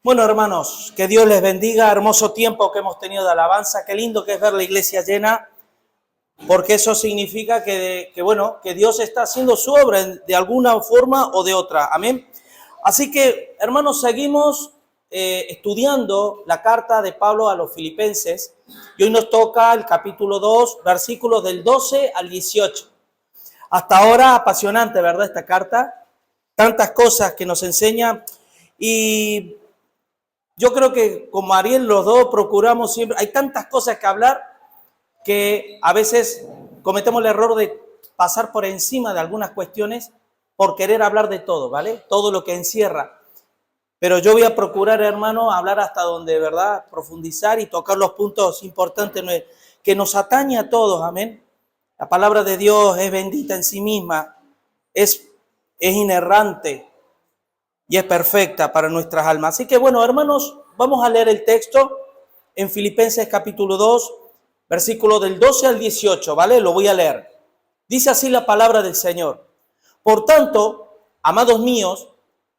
Bueno, hermanos, que Dios les bendiga, hermoso tiempo que hemos tenido de alabanza, qué lindo que es ver la iglesia llena, porque eso significa que Dios está haciendo su obra de alguna forma o de otra, amén. Así que, hermanos, seguimos estudiando la carta de Pablo a los filipenses, y hoy nos toca el capítulo 2, versículos del 12 al 18. Hasta ahora apasionante, ¿verdad? Esta carta, tantas cosas que nos enseña, y yo creo que como Ariel los dos procuramos siempre, hay tantas cosas que hablar que a veces cometemos el error de pasar por encima de algunas cuestiones por querer hablar de todo, ¿vale? Todo lo que encierra. Pero yo voy a procurar, hermano, hablar hasta donde, ¿verdad? Profundizar y tocar los puntos importantes que nos atañe a todos, amén. La palabra de Dios es bendita en sí misma, es inerrante y es perfecta para nuestras almas. Así que bueno, hermanos, vamos a leer el texto en Filipenses capítulo 2, versículo del 12 al 18, ¿vale? Lo voy a leer. Dice así la palabra del Señor. Por tanto, amados míos,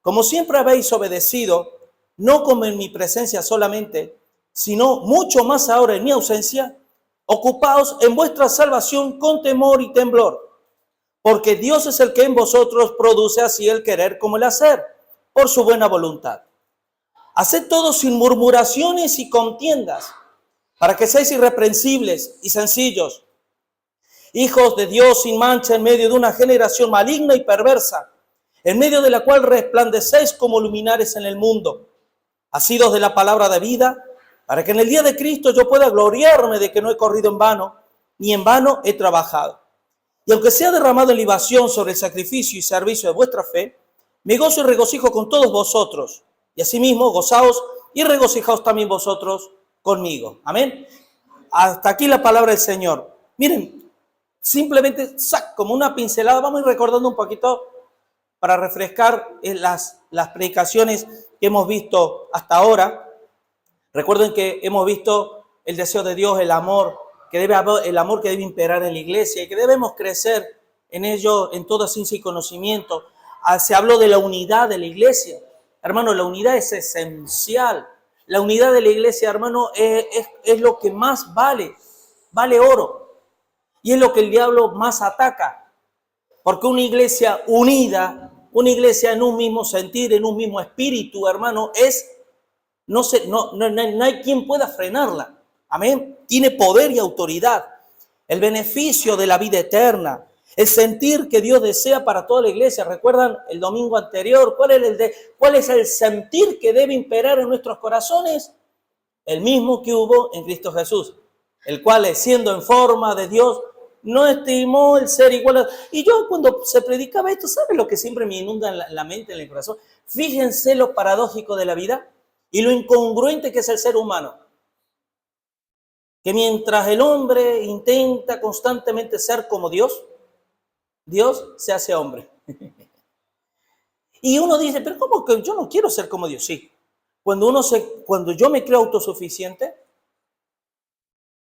como siempre habéis obedecido, no como en mi presencia solamente, sino mucho más ahora en mi ausencia, ocupaos en vuestra salvación con temor y temblor, porque Dios es el que en vosotros produce así el querer como el hacer, por su buena voluntad. Haced todo sin murmuraciones y contiendas, para que seáis irreprensibles y sencillos, hijos de Dios sin mancha en medio de una generación maligna y perversa, en medio de la cual resplandecéis como luminares en el mundo, asidos de la palabra de vida, para que en el día de Cristo yo pueda gloriarme de que no he corrido en vano, ni en vano he trabajado. Y aunque sea derramado en libación sobre el sacrificio y servicio de vuestra fe, me gozo y regocijo con todos vosotros, y asimismo gozaos y regocijaos también vosotros conmigo. Amén. Hasta aquí la palabra del Señor. Miren, simplemente como una pincelada, vamos a ir recordando un poquito para refrescar las predicaciones que hemos visto hasta ahora. Recuerden que hemos visto el deseo de Dios, el amor que debe imperar en la iglesia y que debemos crecer en ello en toda ciencia y conocimiento. Se habló de la unidad de la iglesia. Hermano, la unidad es esencial. La unidad de la iglesia, hermano, es lo que más vale oro. Y es lo que el diablo más ataca. Porque una iglesia unida, una iglesia en un mismo sentir, en un mismo espíritu, hermano, no hay quien pueda frenarla. Amén. Tiene poder y autoridad. El beneficio de la vida eterna. El sentir que Dios desea para toda la iglesia. ¿Recuerdan el domingo anterior? ¿Cuál es el sentir que debe imperar en nuestros corazones? El mismo que hubo en Cristo Jesús, el cual, siendo en forma de Dios, no estimó el ser igual a... Y yo cuando se predicaba esto, ¿sabe lo que siempre me inunda en la mente, en el corazón? Fíjense lo paradójico de la vida y lo incongruente que es el ser humano. Que mientras el hombre intenta constantemente ser como Dios, Dios se hace hombre. Y uno dice, pero ¿cómo que yo no quiero ser como Dios? Sí. Cuando yo me creo autosuficiente,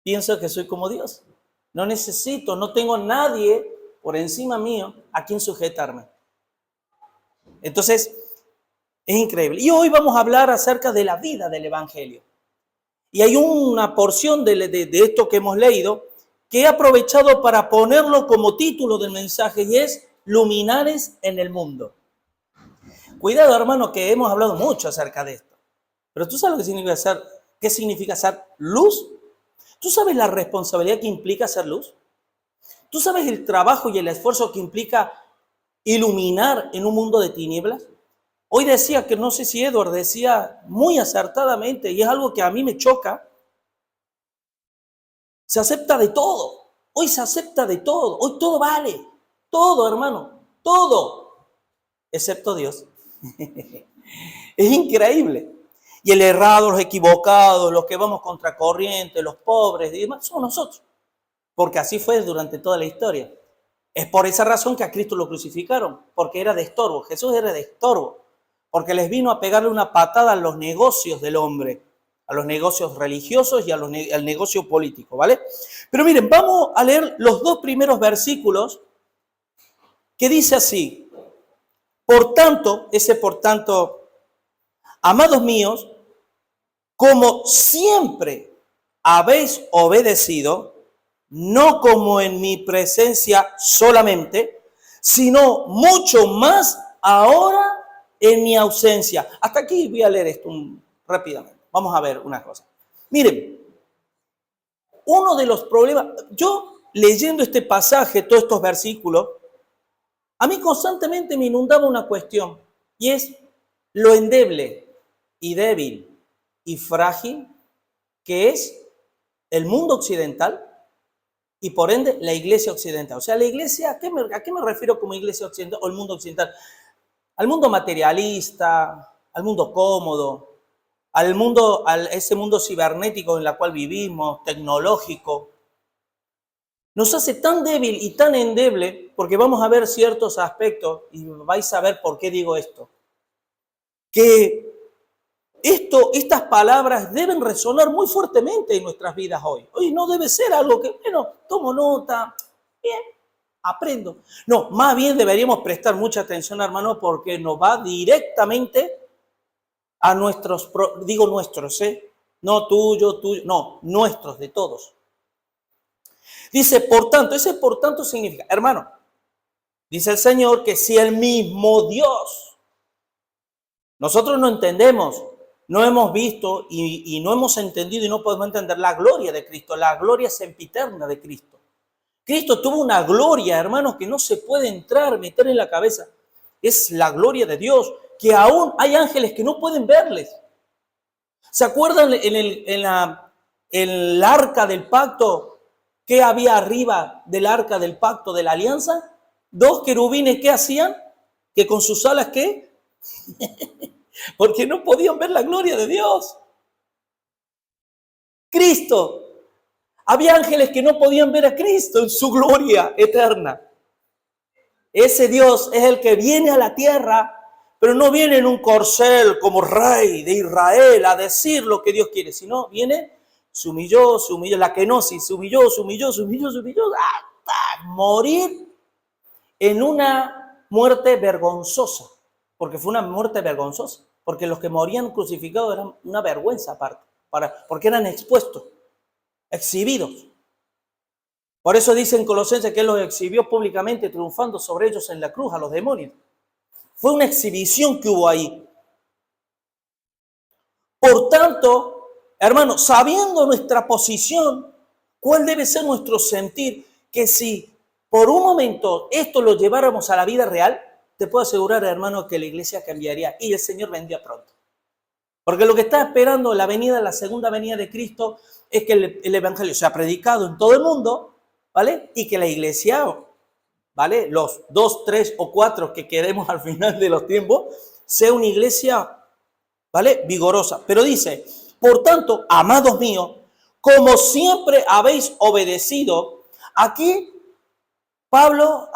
pienso que soy como Dios. No necesito, no tengo nadie por encima mío a quien sujetarme. Entonces, es increíble. Y hoy vamos a hablar acerca de la vida del Evangelio. Y hay una porción de esto que hemos leído que he aprovechado para ponerlo como título del mensaje y es Luminares en el mundo. Cuidado, hermano, que hemos hablado mucho acerca de esto. Pero ¿tú sabes qué significa ser luz? ¿Tú sabes la responsabilidad que implica ser luz? ¿Tú sabes el trabajo y el esfuerzo que implica iluminar en un mundo de tinieblas? Hoy decía, que no sé si Edward decía muy acertadamente, y es algo que a mí me choca, se acepta de todo. Hoy se acepta de todo. Hoy todo vale. Todo, hermano. Todo. Excepto Dios. Es increíble. Y el errado, los equivocados, los que vamos contracorriente, los pobres y demás, somos nosotros. Porque así fue durante toda la historia. Es por esa razón que a Cristo lo crucificaron. Porque era de estorbo. Jesús era de estorbo. Porque les vino a pegarle una patada a los negocios del hombre. A los negocios religiosos y al negocio político, ¿vale? Pero miren, vamos a leer los dos primeros versículos que dice así. Por tanto, Amados míos, como siempre habéis obedecido, no como en mi presencia solamente, sino mucho más ahora en mi ausencia. Hasta aquí voy a leer esto rápidamente. Vamos a ver una cosa. Miren, uno de los problemas, yo leyendo este pasaje, todos estos versículos, a mí constantemente me inundaba una cuestión, y es lo endeble y débil y frágil que es el mundo occidental y por ende la iglesia occidental. O sea, la iglesia, ¿a qué me refiero como iglesia occidental o el mundo occidental? Al mundo materialista, al mundo cómodo, a ese mundo cibernético en el cual vivimos, tecnológico. Nos hace tan débil y tan endeble, porque vamos a ver ciertos aspectos, y vais a ver por qué digo esto, que estas palabras deben resonar muy fuertemente en nuestras vidas hoy. Hoy no debe ser algo que, bueno, tomo nota, bien, aprendo. No, más bien deberíamos prestar mucha atención, hermano, porque nos va directamente a nuestros, digo nuestros, no tuyo, no, nuestros, de todos. Dice, por tanto, ese por tanto significa, hermano, dice el Señor que si el mismo Dios, nosotros no entendemos, no hemos visto y no hemos entendido y no podemos entender la gloria de Cristo, la gloria sempiterna de Cristo. Cristo tuvo una gloria, hermanos, que no se puede meter en la cabeza. Es la gloria de Dios, que aún hay ángeles que no pueden verles. ¿Se acuerdan en el arca del pacto? ¿Qué había arriba del arca del pacto de la alianza? Dos querubines, ¿qué hacían? Que con sus alas, ¿qué? Porque no podían ver la gloria de Dios. Cristo. Había ángeles que no podían ver a Cristo en su gloria eterna. Ese Dios es el que viene a la tierra, pero no viene en un corcel como rey de Israel a decir lo que Dios quiere, sino viene, se humilló, la kenosis, se humilló, hasta morir en una muerte vergonzosa, porque fue una muerte vergonzosa, porque los que morían crucificados eran una vergüenza aparte, porque eran expuestos, exhibidos. Por eso dice en Colosenses que Él los exhibió públicamente, triunfando sobre ellos en la cruz, a los demonios. Fue una exhibición que hubo ahí. Por tanto, hermanos, sabiendo nuestra posición, ¿cuál debe ser nuestro sentir? Que si por un momento esto lo lleváramos a la vida real, te puedo asegurar, hermano, que la iglesia cambiaría y el Señor vendría pronto. Porque lo que está esperando la segunda venida de Cristo es que el evangelio sea predicado en todo el mundo, ¿vale? Y que la iglesia, ¿vale? Los 2, 3 o 4 que queremos al final de los tiempos, sea una iglesia, ¿vale? Vigorosa. Pero dice, por tanto, amados míos, como siempre habéis obedecido, aquí Pablo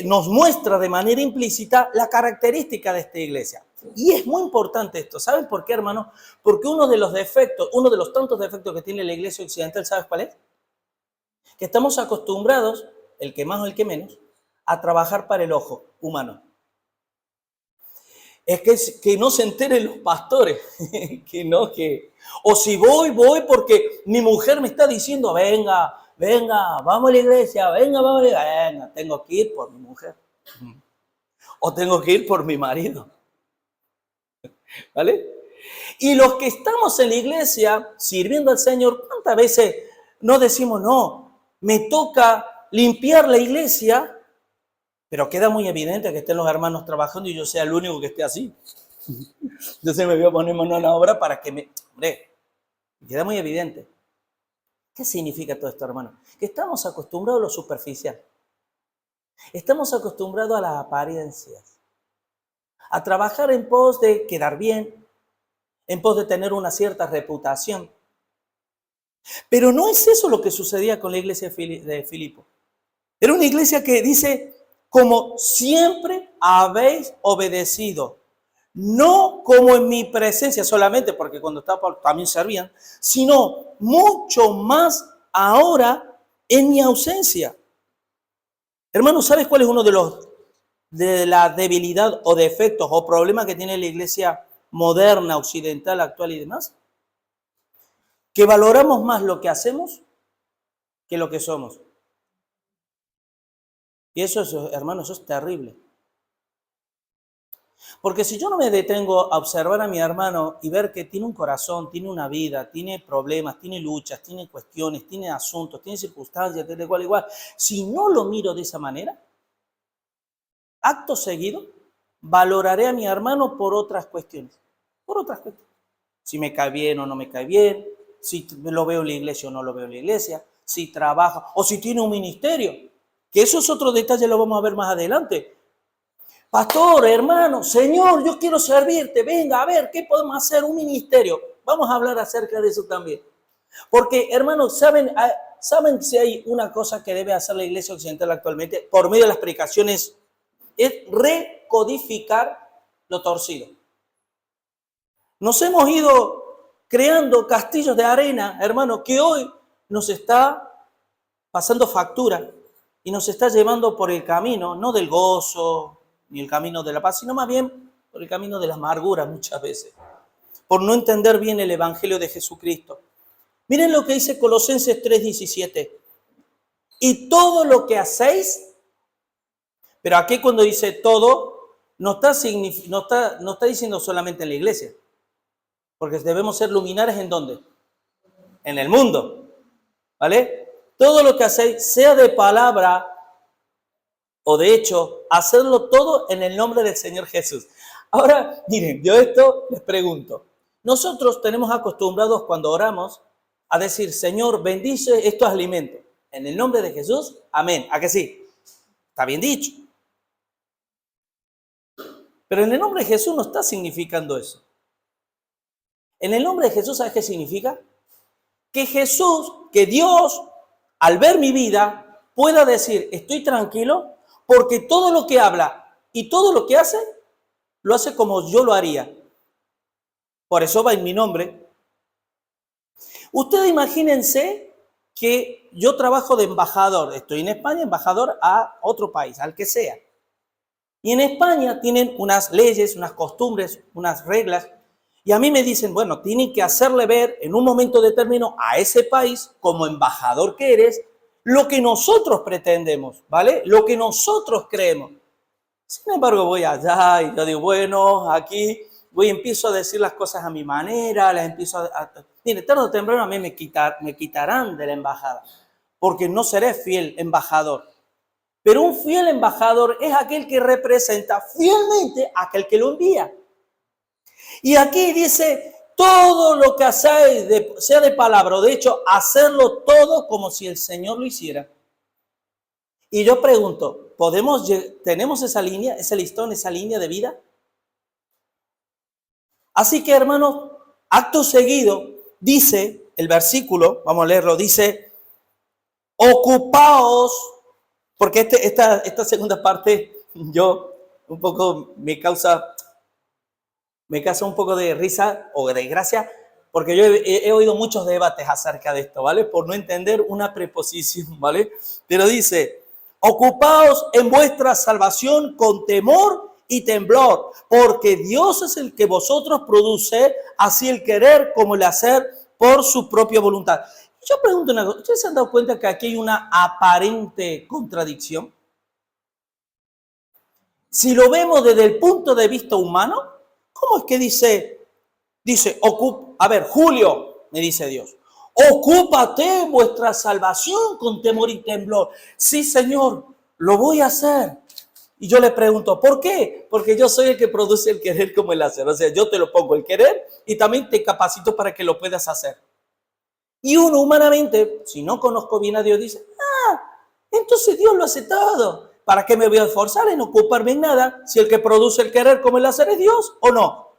nos muestra de manera implícita la característica de esta iglesia. Y es muy importante esto. ¿Saben por qué, hermano? Porque uno de los tantos defectos que tiene la iglesia occidental, ¿sabes cuál es? Que estamos acostumbrados, el que más o el que menos, a trabajar para el ojo humano. Es que no se enteren los pastores, o si voy porque mi mujer me está diciendo, venga, vamos a la iglesia, venga, tengo que ir por mi mujer, o tengo que ir por mi marido, ¿vale? Y los que estamos en la iglesia sirviendo al Señor, ¿cuántas veces no decimos, no, me toca limpiar la iglesia? Pero queda muy evidente que estén los hermanos trabajando y yo sea el único que esté así. Entonces me voy a poner mano a la obra para que Hombre, queda muy evidente. ¿Qué significa todo esto, hermano? Que estamos acostumbrados a lo superficial. Estamos acostumbrados a las apariencias. A trabajar en pos de quedar bien, en pos de tener una cierta reputación. Pero no es eso lo que sucedía con la iglesia de Filipo. Era una iglesia que dice, como siempre habéis obedecido, no como en mi presencia solamente, porque cuando estaba Pablo también servían, sino mucho más ahora en mi ausencia. Hermano, ¿sabes cuál es uno de los de la debilidad o defectos o problemas que tiene la iglesia moderna, occidental, actual y demás? Que valoramos más lo que hacemos que lo que somos. Y eso es, hermano, eso es terrible. Porque si yo no me detengo a observar a mi hermano y ver que tiene un corazón, tiene una vida, tiene problemas, tiene luchas, tiene cuestiones, tiene asuntos, tiene circunstancias, de igual, si no lo miro de esa manera, acto seguido, valoraré a mi hermano por otras cuestiones. Por otras cuestiones. Si me cae bien o no me cae bien, si lo veo en la iglesia o no lo veo en la iglesia, si trabaja o si tiene un ministerio. Que eso es otro detalle, lo vamos a ver más adelante. Pastor, hermano, Señor, yo quiero servirte. Venga, a ver, ¿qué podemos hacer? Un ministerio. Vamos a hablar acerca de eso también. Porque, hermanos, ¿saben si hay una cosa que debe hacer la iglesia occidental actualmente por medio de las predicaciones? Es recodificar lo torcido. Nos hemos ido creando castillos de arena, hermano, que hoy nos está pasando factura y nos está llevando por el camino, no del gozo, ni el camino de la paz, sino más bien por el camino de la amargura muchas veces, por no entender bien el evangelio de Jesucristo. Miren lo que dice Colosenses 3:17. Y todo lo que hacéis, pero aquí cuando dice todo, no está diciendo solamente en la iglesia, porque debemos ser luminares ¿en dónde? En el mundo, ¿vale? Todo lo que hacéis, sea de palabra o de hecho, hacerlo todo en el nombre del Señor Jesús. Ahora, miren, yo esto les pregunto. Nosotros tenemos acostumbrados cuando oramos a decir, Señor, bendice estos alimentos. En el nombre de Jesús, amén. ¿A que sí? Está bien dicho. Pero en el nombre de Jesús no está significando eso. En el nombre de Jesús, ¿sabes qué significa? Que Jesús, que Dios, al ver mi vida, pueda decir, estoy tranquilo, porque todo lo que habla y todo lo que hace, lo hace como yo lo haría. Por eso va en mi nombre. Ustedes imagínense que yo trabajo de embajador. Estoy en España, embajador a otro país, al que sea. Y en España tienen unas leyes, unas costumbres, unas reglas. Y a mí me dicen, bueno, tienen que hacerle ver en un momento determinado a ese país, como embajador que eres, lo que nosotros pretendemos, ¿vale? Lo que nosotros creemos. Sin embargo, voy allá y yo digo, bueno, aquí voy y empiezo a decir las cosas a mi manera, las empiezo a... Mire, tarde o temprano a mí me quitarán de la embajada, porque no seré fiel embajador. Pero un fiel embajador es aquel que representa fielmente a aquel que lo envía. Y aquí dice, todo lo que hacéis, sea de palabra o de hecho, hacerlo todo como si el Señor lo hiciera. Y yo pregunto, ¿tenemos esa línea, ese listón, esa línea de vida? Así que, hermanos, acto seguido, dice el versículo, vamos a leerlo, dice, ocupaos, porque esta segunda parte, yo un poco me causa un poco de risa o de gracia, porque yo he oído muchos debates acerca de esto, ¿vale? Por no entender una preposición, ¿vale? Pero dice, ocupaos en vuestra salvación con temor y temblor, porque Dios es el que vosotros produce, así el querer como el hacer por su propia voluntad. Yo pregunto una cosa, ¿ustedes se han dado cuenta que aquí hay una aparente contradicción? Si lo vemos desde el punto de vista humano, ¿cómo es que dice, a ver, Julio, me dice Dios, ocúpate en vuestra salvación con temor y temblor? Sí, Señor, lo voy a hacer. Y yo le pregunto, ¿por qué? Porque yo soy el que produce el querer como el hacer. O sea, yo te lo pongo el querer y también te capacito para que lo puedas hacer. Y uno humanamente, si no conozco bien a Dios, dice, entonces Dios lo hace todo. ¿Para qué me voy a esforzar en ocuparme en nada si el que produce el querer como el hacer es Dios o no?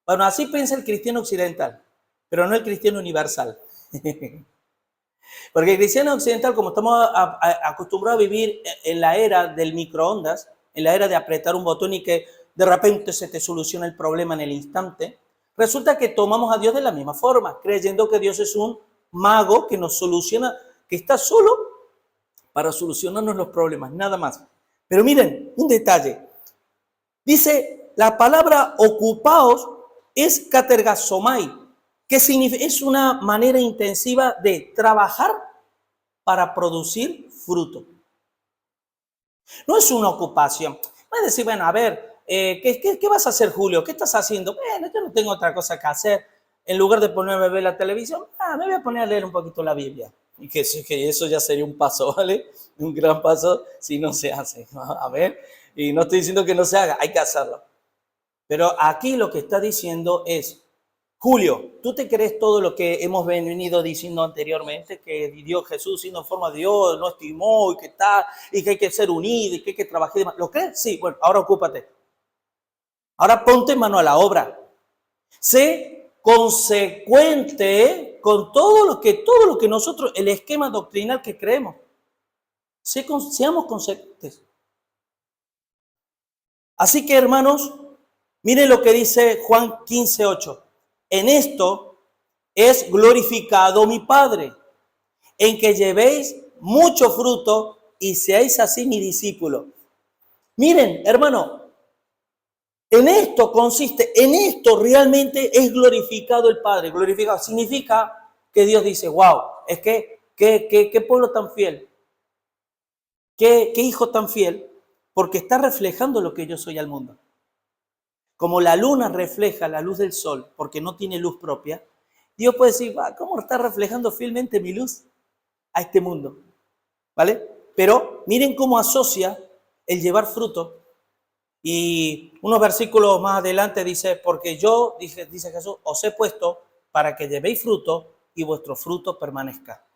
Bueno, así piensa el cristiano occidental, pero no el cristiano universal. Porque el cristiano occidental, como estamos acostumbrados a vivir en la era del microondas, en la era de apretar un botón y que de repente se te soluciona el problema en el instante, resulta que tomamos a Dios de la misma forma, creyendo que Dios es un mago que nos soluciona, que está solo para solucionarnos los problemas, nada más. Pero miren, un detalle. Dice, la palabra ocupaos es katergasomai, que significa, es una manera intensiva de trabajar para producir fruto. No es una ocupación. Puedes decir, bueno, a ver, ¿qué vas a hacer, Julio? ¿Qué estás haciendo? Bueno, yo no tengo otra cosa que hacer. En lugar de ponerme a ver la televisión, me voy a poner a leer un poquito la Biblia. Y que eso ya sería un paso, ¿vale? Un gran paso si no se hace. A ver, y no estoy diciendo que no se haga, hay que hacerlo. Pero aquí lo que está diciendo es, Julio, ¿tú te crees todo lo que hemos venido diciendo anteriormente? Que Dios, Jesús, siendo forma de Dios, no estimó y que tal, y que hay que ser unidos y que hay que trabajar y demás. ¿Lo crees? Sí, bueno, ahora ocúpate. Ahora ponte mano a la obra. Sé consecuente con todo lo que nosotros, el esquema doctrinal que creemos. Seamos consecuentes. Así que, hermanos, miren lo que dice Juan 15:8. En esto es glorificado mi Padre, en que llevéis mucho fruto y seáis así mi discípulo. Miren, hermano, en esto consiste, en esto realmente es glorificado el Padre. Glorificado significa que Dios dice, wow, es que, qué pueblo tan fiel, qué hijo tan fiel, porque está reflejando lo que yo soy al mundo. Como la luna refleja la luz del sol, porque no tiene luz propia, Dios puede decir, ¿cómo está reflejando fielmente mi luz a este mundo? ¿Vale? Pero miren cómo asocia el llevar fruto. Y unos versículos más adelante dice, porque yo, dice Jesús, os he puesto para que llevéis fruto y vuestro fruto permanezca.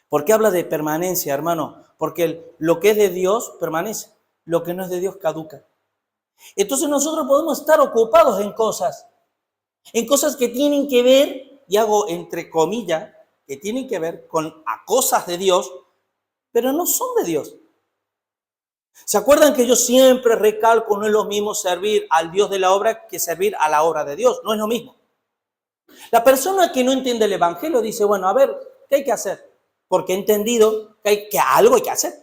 ¿Por qué habla de permanencia, hermano? Porque lo que es de Dios permanece, lo que no es de Dios caduca. Entonces nosotros podemos estar ocupados en cosas que tienen que ver, y hago entre comillas, que tienen que ver con cosas de Dios, pero no son de Dios. ¿Se acuerdan que yo siempre recalco, no es lo mismo servir al Dios de la obra que servir a la obra de Dios? No es lo mismo. La persona que no entiende el Evangelio dice, bueno, a ver, ¿qué hay que hacer? Porque he entendido que algo hay que hacer.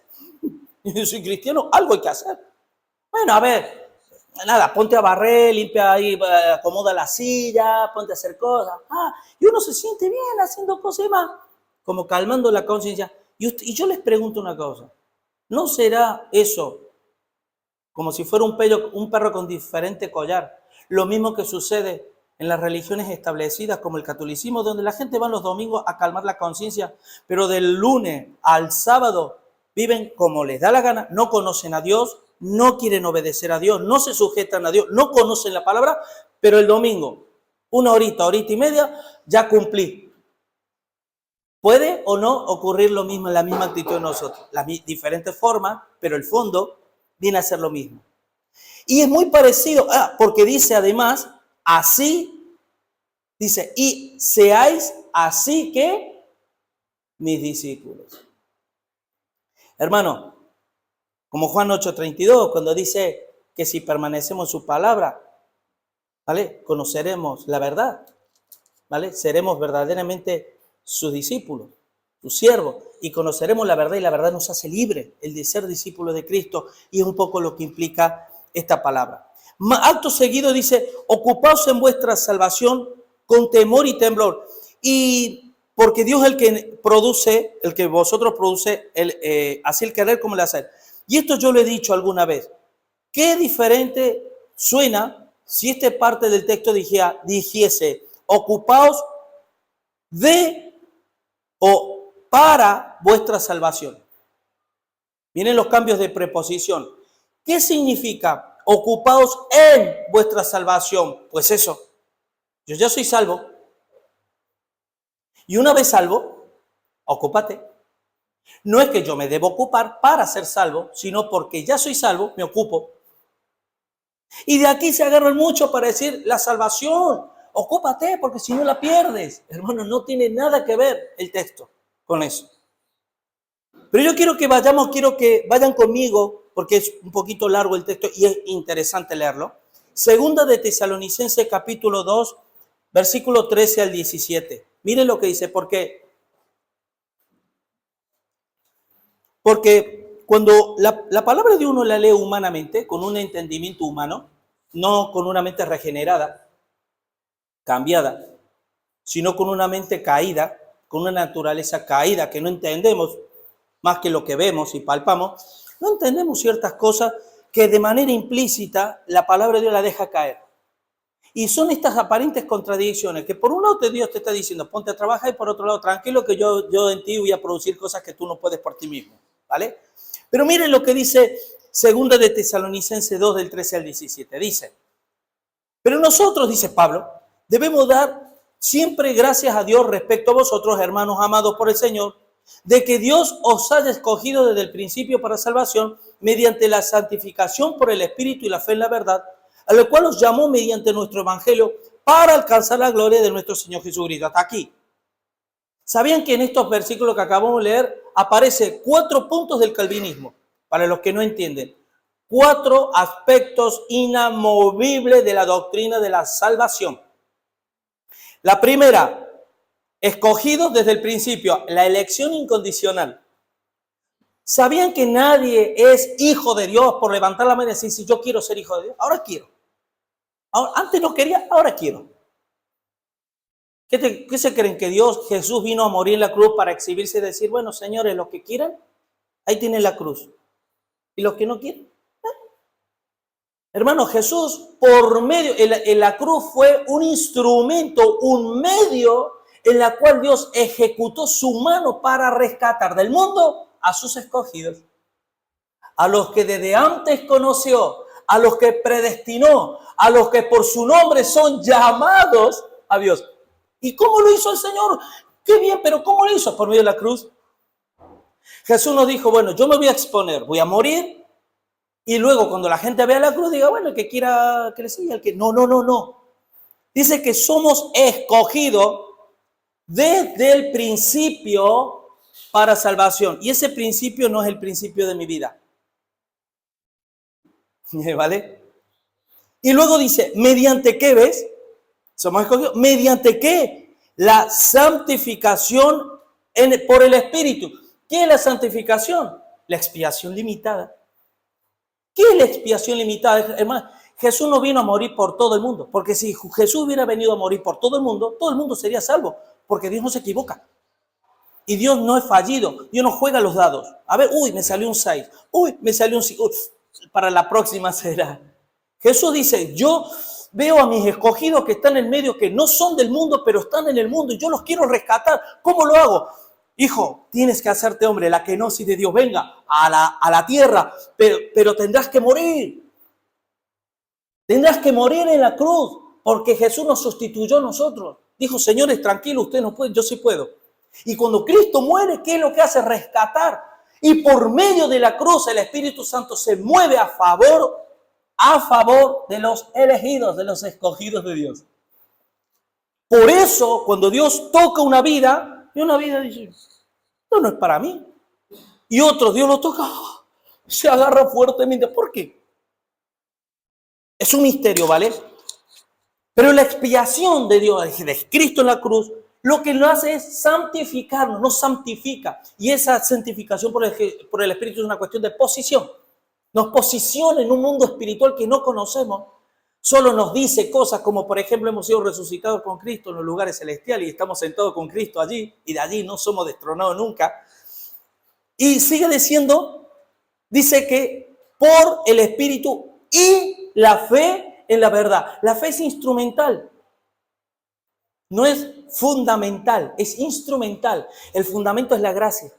Yo soy cristiano, algo hay que hacer. Bueno, a ver, nada, ponte a barrer, limpia ahí, acomoda la silla, ponte a hacer cosas. Y uno se siente bien haciendo cosas y más, como calmando la conciencia. Y yo les pregunto una cosa. ¿No será eso como si fuera un perro con diferente collar? Lo mismo que sucede en las religiones establecidas como el catolicismo, donde la gente va los domingos a calmar la conciencia, pero del lunes al sábado viven como les da la gana, no conocen a Dios, no quieren obedecer a Dios, no se sujetan a Dios, no conocen la palabra, pero el domingo, una horita y media, ya cumplí. ¿Puede o no ocurrir lo mismo en la misma actitud de nosotros? Las diferentes formas, pero el fondo viene a ser lo mismo. Y es muy parecido, porque dice además, así, dice, y seáis así que mis discípulos. Hermano, como Juan 8:32, cuando dice que si permanecemos en su palabra, ¿vale? Conoceremos la verdad, ¿vale? Seremos verdaderamente sus discípulos, sus siervos, y conoceremos la verdad, y la verdad nos hace libre, el de ser discípulo de Cristo, y es un poco lo que implica esta palabra. Acto seguido dice, ocupaos en vuestra salvación con temor y temblor, y porque Dios es el que produce, el que vosotros produce, así el querer como el hacer. Y esto yo lo he dicho alguna vez. Qué diferente suena si esta parte del texto dijese, ocupaos de o para vuestra salvación. Vienen los cambios de preposición. ¿Qué significa? Ocupaos en vuestra salvación. Pues eso, yo ya soy salvo. Y una vez salvo, ocúpate. No es que yo me debo ocupar para ser salvo, sino porque ya soy salvo, me ocupo. Y de aquí se agarran mucho para decir la salvación. Ocúpate porque si no la pierdes. Hermano, no tiene nada que ver el texto con eso. Pero yo quiero que vayan conmigo, porque es un poquito largo el texto y es interesante leerlo. Segunda de Tesalonicenses capítulo 2, versículo 13 al 17. Miren lo que dice, porque cuando la palabra de uno la lee humanamente, con un entendimiento humano, no con una mente regenerada, cambiada, sino con una mente caída, con una naturaleza caída que no entendemos más que lo que vemos y palpamos, no entendemos ciertas cosas que de manera implícita la palabra de Dios la deja caer. Y son estas aparentes contradicciones que por un lado Dios te está diciendo, ponte a trabajar, y por otro lado, tranquilo que yo en ti voy a producir cosas que tú no puedes por ti mismo, ¿vale? Pero miren lo que dice 2 de Tesalonicenses 2, del 13 al 17. Dice, pero nosotros, dice Pablo, debemos dar siempre gracias a Dios respecto a vosotros, hermanos amados por el Señor, de que Dios os haya escogido desde el principio para salvación mediante la santificación por el Espíritu y la fe en la verdad, a lo cual os llamó mediante nuestro Evangelio para alcanzar la gloria de nuestro Señor Jesucristo. Hasta aquí. ¿Sabían que en estos versículos que acabamos de leer aparece 4 puntos del calvinismo? Para los que no entienden. 4 aspectos inamovibles de la doctrina de la salvación. La primera, escogidos desde el principio, la elección incondicional. ¿Sabían que nadie es hijo de Dios por levantar la mano y decir, si yo quiero ser hijo de Dios? Ahora quiero. Antes no quería, ahora quiero. ¿Qué se creen? ¿Que Jesús vino a morir en la cruz para exhibirse y decir, bueno, señores, los que quieran, ahí tienen la cruz. ¿Y los que no quieren? Hermano, Jesús por medio, en la cruz fue un instrumento, un medio en la cual Dios ejecutó su mano para rescatar del mundo a sus escogidos, a los que desde antes conoció, a los que predestinó, a los que por su nombre son llamados a Dios. ¿Y cómo lo hizo el Señor? Qué bien, pero ¿cómo lo hizo? Por medio de la cruz. Jesús nos dijo, bueno, yo me voy a exponer, voy a morir, y luego cuando la gente vea la cruz diga, bueno, el que quiera que le siga, el que... No. Dice que somos escogidos desde el principio para salvación. Y ese principio no es el principio de mi vida. ¿Vale? Y luego dice, ¿mediante qué ves? Somos escogidos. ¿Mediante qué? La santificación por el Espíritu. ¿Qué es la santificación? La expiación limitada. ¿Qué es la expiación limitada? Hermano, Jesús no vino a morir por todo el mundo, porque si Jesús hubiera venido a morir por todo el mundo sería salvo, porque Dios no se equivoca. Y Dios no es fallido, Dios no juega los dados. A ver, me salió un 6, me salió un 5, para la próxima será. Jesús dice, yo veo a mis escogidos que están en medio, que no son del mundo, pero están en el mundo, y yo los quiero rescatar. ¿Cómo lo hago? Hijo, tienes que hacerte hombre, la kenosis de Dios, venga a la tierra, pero tendrás que morir. Tendrás que morir en la cruz, porque Jesús nos sustituyó a nosotros. Dijo, señores, tranquilos, ustedes no pueden, yo sí puedo. Y cuando Cristo muere, ¿qué es lo que hace? Rescatar. Y por medio de la cruz, el Espíritu Santo se mueve a favor de los elegidos, de los escogidos de Dios. Por eso, cuando Dios toca una vida, y una vida dice, esto no es para mí. Y otro, Dios lo toca, se agarra fuertemente. ¿Por qué? Es un misterio, ¿vale? Pero la expiación de Dios, de Cristo en la cruz, lo que lo hace es santificarnos, nos santifica. Y esa santificación por el Espíritu es una cuestión de posición. Nos posiciona en un mundo espiritual que no conocemos. Solo nos dice cosas como, por ejemplo, hemos sido resucitados con Cristo en los lugares celestiales y estamos sentados con Cristo allí, y de allí no somos destronados nunca. Y sigue diciendo, dice que por el Espíritu y la fe en la verdad. La fe es instrumental. No es fundamental, es instrumental. El fundamento es la gracia.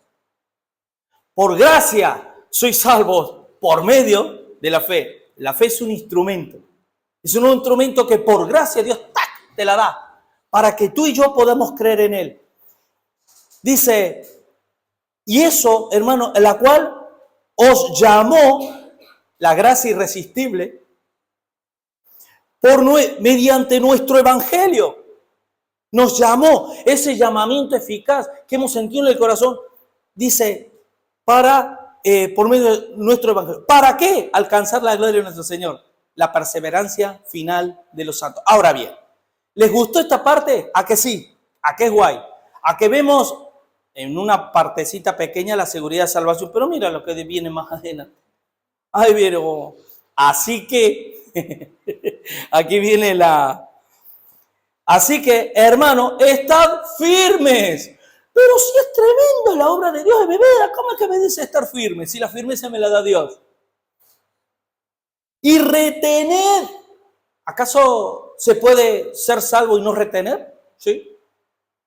Por gracia soy salvo por medio de la fe. La fe es un instrumento. Es un instrumento que por gracia Dios te la da para que tú y yo podamos creer en Él. Dice, y eso, hermano, en la cual os llamó la gracia irresistible mediante nuestro evangelio. Nos llamó, ese llamamiento eficaz que hemos sentido en el corazón, dice, por medio de nuestro evangelio. ¿Para qué? Alcanzar la gloria de nuestro Señor. La perseverancia final de los santos. Ahora bien, ¿les gustó esta parte? ¿A que sí? ¿A que es guay? ¿A que vemos en una partecita pequeña la seguridad de salvación, pero mira lo que viene más adelante. Ay, pero así que, aquí viene la... Así que, hermano, estad firmes. Pero si es tremendo la obra de Dios en mi vida, ¿cómo es que me dice estar firme? Si la firmeza me la da Dios. Y retener. ¿Acaso se puede ser salvo y no retener? Sí.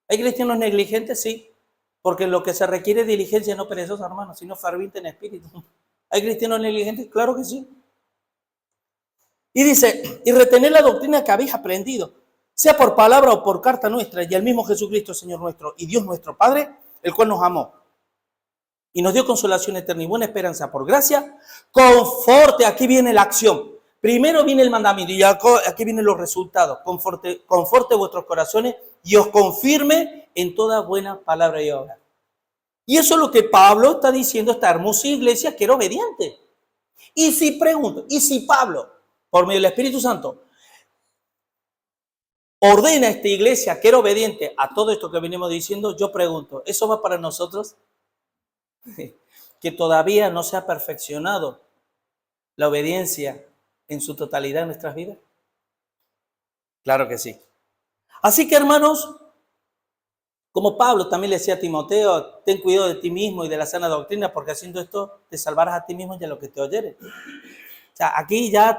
¿Hay cristianos negligentes? Sí. Porque lo que se requiere es diligencia no perezosa, hermano, sino ferviente en espíritu. ¿Hay cristianos negligentes? Claro que sí. Y dice, y retener la doctrina que habéis aprendido, sea por palabra o por carta nuestra, y el mismo Jesucristo, Señor nuestro, y Dios nuestro Padre, el cual nos amó y nos dio consolación eterna y buena esperanza por gracia, conforte, aquí viene la acción. Primero viene el mandamiento y aquí vienen los resultados. Conforte vuestros corazones y os confirme en toda buena palabra y obra. Y eso es lo que Pablo está diciendo a esta hermosa iglesia que era obediente. Y si pregunto, y si Pablo, por medio del Espíritu Santo, ordena a esta iglesia que era obediente a todo esto que venimos diciendo, yo pregunto, ¿eso va para nosotros? Que todavía no se ha perfeccionado la obediencia en su totalidad en nuestras vidas. Claro que sí. Así que, hermanos, como Pablo también le decía a Timoteo, ten cuidado de ti mismo y de la sana doctrina, porque haciendo esto te salvarás a ti mismo y a los que te oyeren. O sea, aquí ya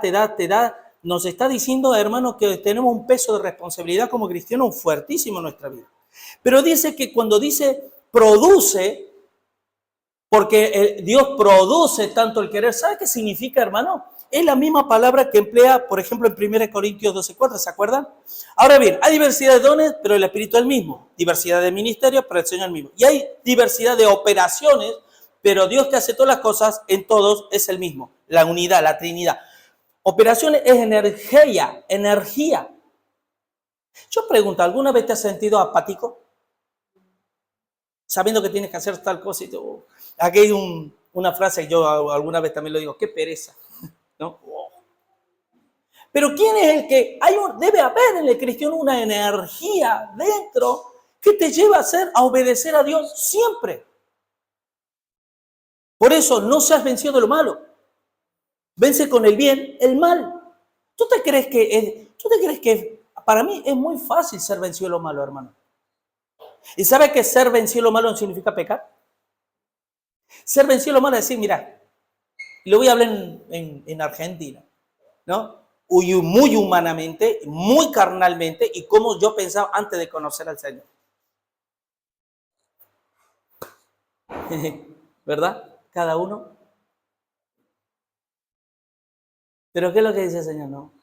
nos está diciendo, hermanos, que tenemos un peso de responsabilidad como cristianos fuertísimo en nuestra vida. Pero dice que cuando dice produce, porque Dios produce tanto el querer, ¿sabe qué significa, hermano? Es la misma palabra que emplea, por ejemplo, en 1 Corintios 12:4, ¿se acuerdan? Ahora bien, hay diversidad de dones, pero el Espíritu es el mismo. Diversidad de ministerios, pero el Señor es el mismo. Y hay diversidad de operaciones, pero Dios que hace todas las cosas, en todos es el mismo. La unidad, la Trinidad. Operaciones es energía. Yo pregunto, ¿alguna vez te has sentido apático? Sabiendo que tienes que hacer tal cosa y tú... Aquí hay una frase, yo alguna vez también lo digo, qué pereza, ¿no? Pero ¿quién es el que debe haber en el cristiano una energía dentro que te lleva a obedecer a Dios siempre? Por eso no seas vencido de lo malo. Vence con el bien el mal. ¿Tú te crees que para mí es muy fácil ser vencido de lo malo, hermano? ¿Y sabe que ser vencido de lo malo no significa pecar? Ser vencido de lo malo es decir, mira, lo voy a hablar en Argentina, ¿no? Muy humanamente, muy carnalmente, y como yo pensaba antes de conocer al Señor. ¿Verdad? Cada uno. Pero ¿qué es lo que dice el Señor? No.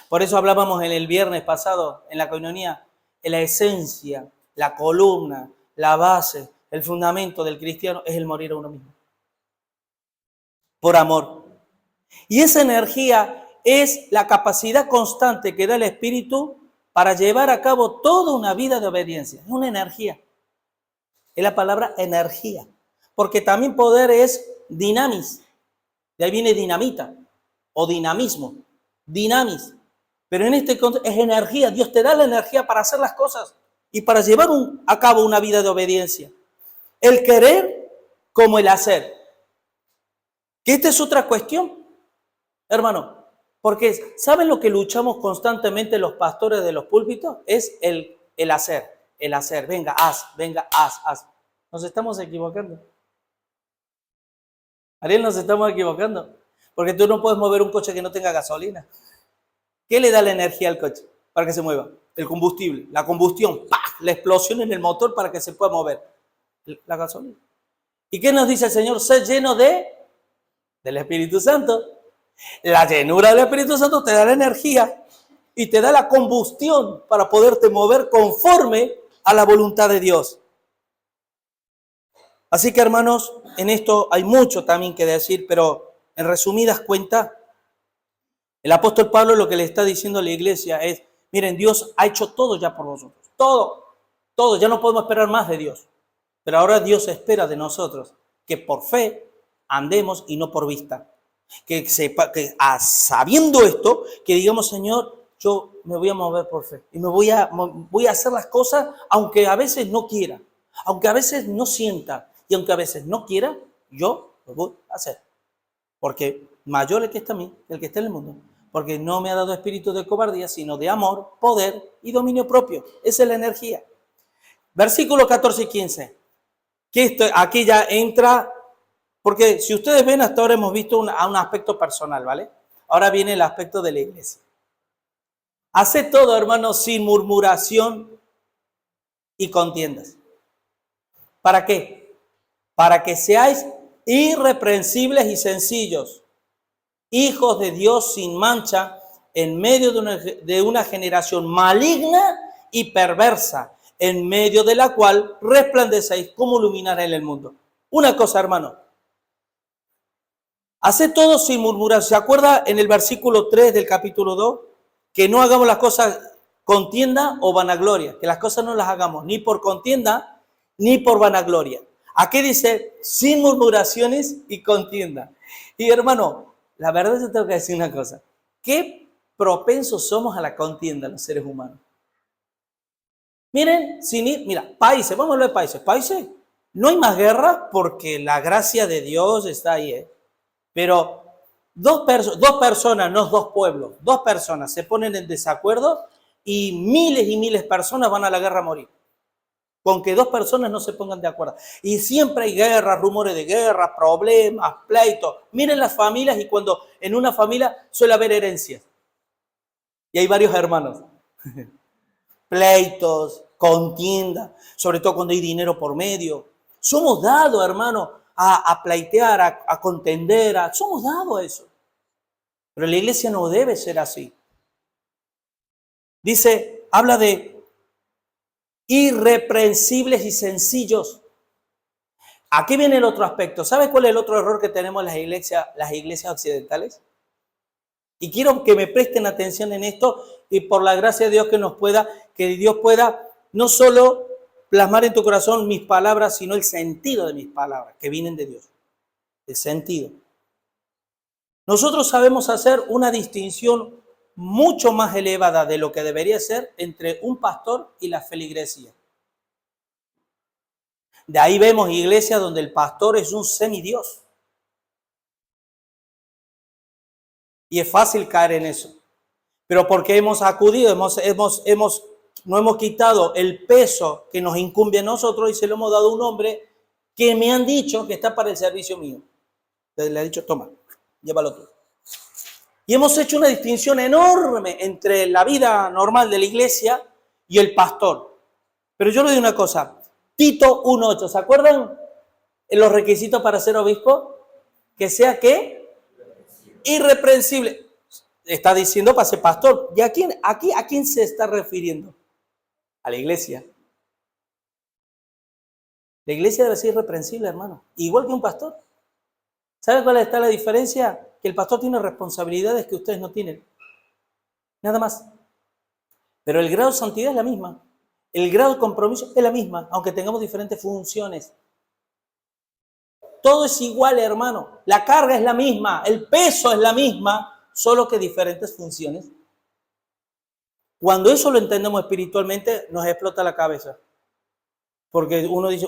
Por eso hablábamos en el viernes pasado, en la coinonía, en la esencia, la columna, la base, el fundamento del cristiano es el morir a uno mismo. Por amor. Y esa energía es la capacidad constante que da el Espíritu para llevar a cabo toda una vida de obediencia. Es una energía. Es la palabra energía. Porque también poder es dinamis. De ahí viene dinamita o dinamismo. Dinamis. Pero en este contexto es energía. Dios te da la energía para hacer las cosas y para llevar a cabo una vida de obediencia. El querer como el hacer. Que esta es otra cuestión, hermano. Porque ¿saben lo que luchamos constantemente los pastores de los púlpitos? Es el hacer. El hacer. Venga, haz. Nos estamos equivocando. Ariel, nos estamos equivocando. Porque tú no puedes mover un coche que no tenga gasolina. ¿Qué le da la energía al coche para que se mueva? El combustible, la combustión, ¡pah! La explosión en el motor para que se pueda mover. La gasolina. ¿Y qué nos dice el Señor? Ser lleno del Espíritu Santo. La llenura del Espíritu Santo te da la energía y te da la combustión para poderte mover conforme a la voluntad de Dios. Así que, hermanos, en esto hay mucho también que decir, pero en resumidas cuentas, el apóstol Pablo lo que le está diciendo a la iglesia es, miren, Dios ha hecho todo ya por vosotros. Todo, ya no podemos esperar más de Dios. Pero ahora Dios espera de nosotros que por fe andemos y no por vista. Que sabiendo esto, que digamos, Señor, yo me voy a mover por fe y voy a hacer las cosas aunque a veces no quiera, aunque a veces no sienta y aunque a veces no quiera, yo lo voy a hacer. Porque mayor el que está en mí, el que está en el mundo. Porque no me ha dado espíritu de cobardía, sino de amor, poder y dominio propio. Esa es la energía. Versículos 14 y 15. Que aquí ya entra, porque si ustedes ven, hasta ahora hemos visto un aspecto personal, ¿vale? Ahora viene el aspecto de la iglesia. Haced todo, hermanos, sin murmuración y contiendas. ¿Para qué? Para que seáis irreprensibles y sencillos, hijos de Dios sin mancha, en medio de una generación maligna y perversa, en medio de la cual resplandecéis como luminares en el mundo. Una cosa, hermano. Haced todo sin murmurar. ¿Se acuerda en el versículo 3 del capítulo 2? Que no hagamos las cosas contienda o vanagloria. Que las cosas no las hagamos ni por contienda ni por vanagloria. Aquí dice sin murmuraciones y contienda. Y hermano, la verdad yo tengo que decir una cosa. Qué propensos somos a la contienda los seres humanos. Miren, mira, países, vamos a hablar de países. Países, no hay más guerra porque la gracia de Dios está ahí, Pero dos personas, no dos pueblos, dos personas se ponen en desacuerdo y miles de personas van a la guerra a morir. Con que dos personas no se pongan de acuerdo. Y siempre hay guerra, rumores de guerra, problemas, pleitos. Miren las familias y cuando en una familia suele haber herencias. Y hay varios hermanos. Pleitos, contienda, sobre todo cuando hay dinero por medio. Somos dados, hermano, a pleitear, a contender, somos dados a eso. Pero la iglesia no debe ser así. Dice, habla de irreprensibles y sencillos. Aquí viene el otro aspecto. ¿Sabes cuál es el otro error que tenemos en las iglesias occidentales? Y quiero que me presten atención en esto y por la gracia de Dios que Dios pueda no solo plasmar en tu corazón mis palabras, sino el sentido de mis palabras que vienen de Dios. El sentido. Nosotros sabemos hacer una distinción mucho más elevada de lo que debería ser entre un pastor y la feligresía. De ahí vemos iglesias donde el pastor es un semidios. Y es fácil caer en eso. Pero porque hemos acudido, no hemos quitado el peso que nos incumbe a nosotros y se lo hemos dado a un hombre que me han dicho que está para el servicio mío. Entonces le he dicho, toma, llévalo tú. Y hemos hecho una distinción enorme entre la vida normal de la iglesia y el pastor. Pero yo le digo una cosa, Tito 1:8, ¿se acuerdan los requisitos para ser obispo? Que sea, ¿qué? Irreprensible. Está diciendo para ser pastor. ¿Y a quién se está refiriendo? A la iglesia. La iglesia debe ser irreprensible, hermano. Igual que un pastor. ¿Sabe cuál está la diferencia? Que el pastor tiene responsabilidades que ustedes no tienen. Nada más. Pero el grado de santidad es la misma. El grado de compromiso es la misma, aunque tengamos diferentes funciones. Todo es igual, hermano. La carga es la misma, el peso es la misma, solo que diferentes funciones. Cuando eso lo entendemos espiritualmente, nos explota la cabeza. Porque uno dice,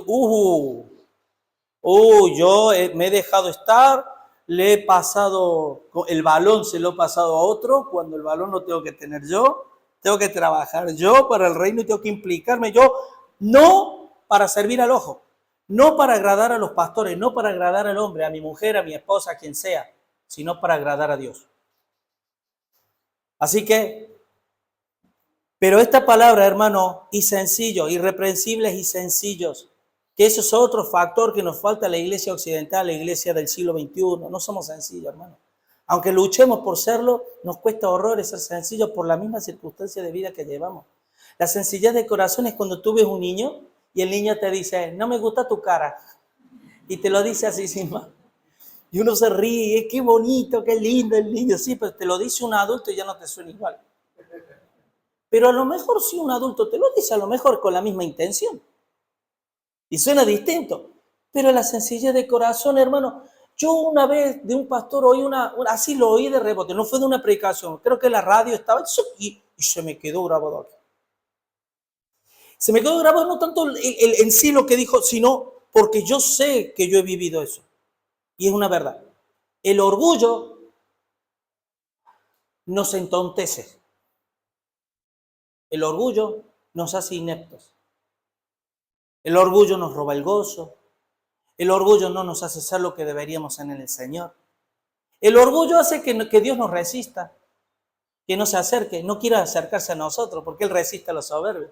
yo me he dejado estar, le he pasado, el balón se lo he pasado a otro, cuando el balón lo tengo que tener yo, tengo que trabajar yo para el reino y tengo que implicarme yo, no para servir al ojo, no para agradar a los pastores, no para agradar al hombre, a mi mujer, a mi esposa, a quien sea, sino para agradar a Dios. Así que, pero esta palabra, hermano, y sencillo, irreprensibles y sencillos, que eso es otro factor que nos falta a la iglesia occidental, la iglesia del siglo XXI. No somos sencillos, hermano. Aunque luchemos por serlo, nos cuesta horrores ser sencillos por la misma circunstancia de vida que llevamos. La sencillez de corazón es cuando tú ves un niño y el niño te dice, no me gusta tu cara. Y te lo dice así sin más. Y uno se ríe, qué bonito, qué lindo el niño. Sí, pero te lo dice un adulto y ya no te suena igual. Pero a lo mejor si un adulto te lo dice, a lo mejor con la misma intención. Y suena distinto. Pero la sencillez de corazón, hermano, Yo una vez de un pastor oí así lo oí de rebote, no fue de una predicación, creo que la radio estaba y se me quedó grabado aquí. Se me quedó grabado no tanto en sí lo que dijo, sino porque yo sé que yo he vivido eso. Y es una verdad. El orgullo nos entontece. El orgullo nos hace ineptos. El orgullo nos roba el gozo. El orgullo no nos hace ser lo que deberíamos en el Señor. El orgullo hace que Dios nos resista, que no se acerque, no quiera acercarse a nosotros, porque Él resiste a los soberbios.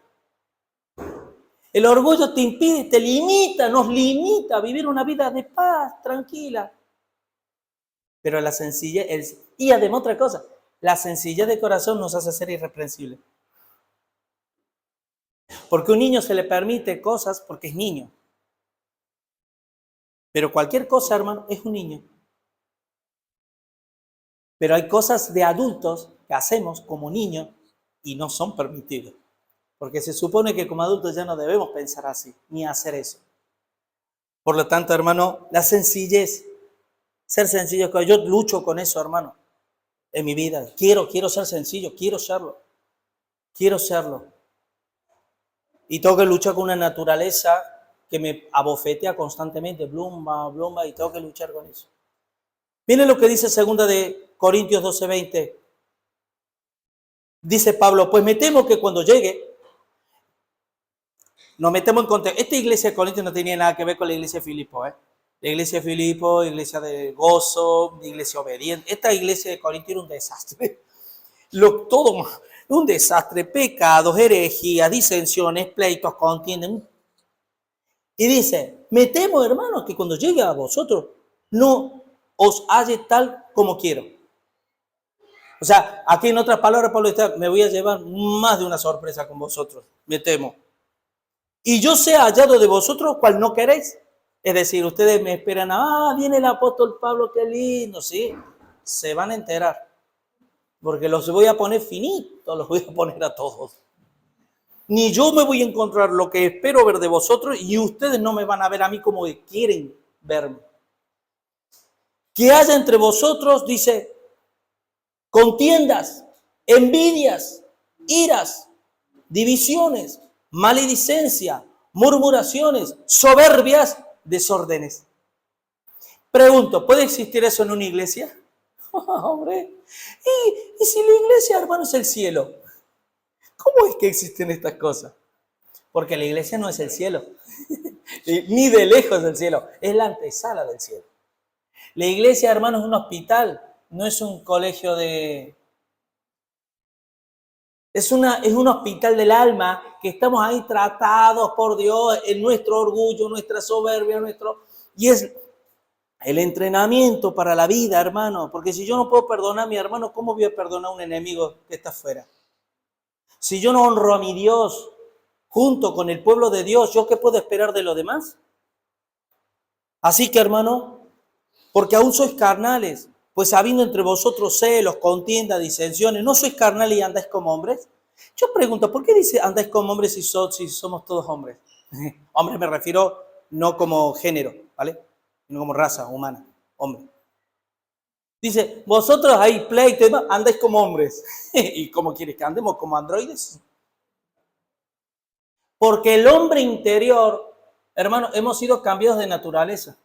El orgullo te impide, te limita, nos limita a vivir una vida de paz, tranquila. Pero la sencillez, y además otra cosa, la sencillez de corazón nos hace ser irreprensibles. Porque a un niño se le permite cosas porque es niño. Pero cualquier cosa, hermano, es un niño. Pero hay cosas de adultos que hacemos como niños y no son permitidas. Porque se supone que como adultos ya no debemos pensar así, ni hacer eso. Por lo tanto, hermano, la sencillez, ser sencillo, yo lucho con eso, hermano, en mi vida. Quiero ser sencillo, quiero serlo. Y tengo que luchar con una naturaleza que me abofetea constantemente, blumba, y tengo que luchar con eso. Miren lo que dice 2 de Corintios 12:20. Dice Pablo, pues me temo que cuando llegue, nos metemos en contexto. Esta iglesia de Corintios no tenía nada que ver con la iglesia de Filipo, La iglesia de Filipo, iglesia de gozo, iglesia obediente. Esta iglesia de Corintios era un desastre. Todo un desastre, pecados, herejías, disensiones, pleitos, contienden. Y dice, me temo, hermanos, que cuando llegue a vosotros no os halle tal como quiero. O sea, aquí en otras palabras, Pablo está, me voy a llevar más de una sorpresa con vosotros, me temo. Y yo sea hallado de vosotros cual no queréis. Es decir, ustedes me esperan, viene el apóstol Pablo, qué lindo, sí, se van a enterar. Porque los voy a poner finitos, los voy a poner a todos. Ni yo me voy a encontrar lo que espero ver de vosotros y ustedes no me van a ver a mí como quieren verme. Que haya entre vosotros, dice, contiendas, envidias, iras, divisiones, maledicencia, murmuraciones, soberbias, desórdenes. Pregunto, ¿puede existir eso en una iglesia? Hombre, ¿y si la iglesia, hermano, es el cielo? ¿Cómo es que existen estas cosas? Porque la iglesia no es el cielo, ni de lejos del cielo, es la antesala del cielo. La iglesia, hermano, es un hospital, no es un colegio de... Es un hospital del alma que estamos ahí tratados por Dios en nuestro orgullo, nuestra soberbia, y es el entrenamiento para la vida, hermano. Porque si yo no puedo perdonar a mi hermano, ¿cómo voy a perdonar a un enemigo que está afuera? Si yo no honro a mi Dios junto con el pueblo de Dios, ¿yo qué puedo esperar de los demás? Así que, hermano, porque aún sois carnales, pues habiendo entre vosotros celos, contiendas, disensiones, ¿no sois carnales y andáis como hombres? Yo pregunto, ¿por qué dice andáis como hombres si somos todos hombres? Hombres me refiero no como género, ¿vale? No como raza humana, hombre. Dice, vosotros ahí, pleito y demás, andáis como hombres. ¿Y cómo quieres que andemos? ¿Como androides? Porque el hombre interior, hermano, hemos sido cambiados de naturaleza.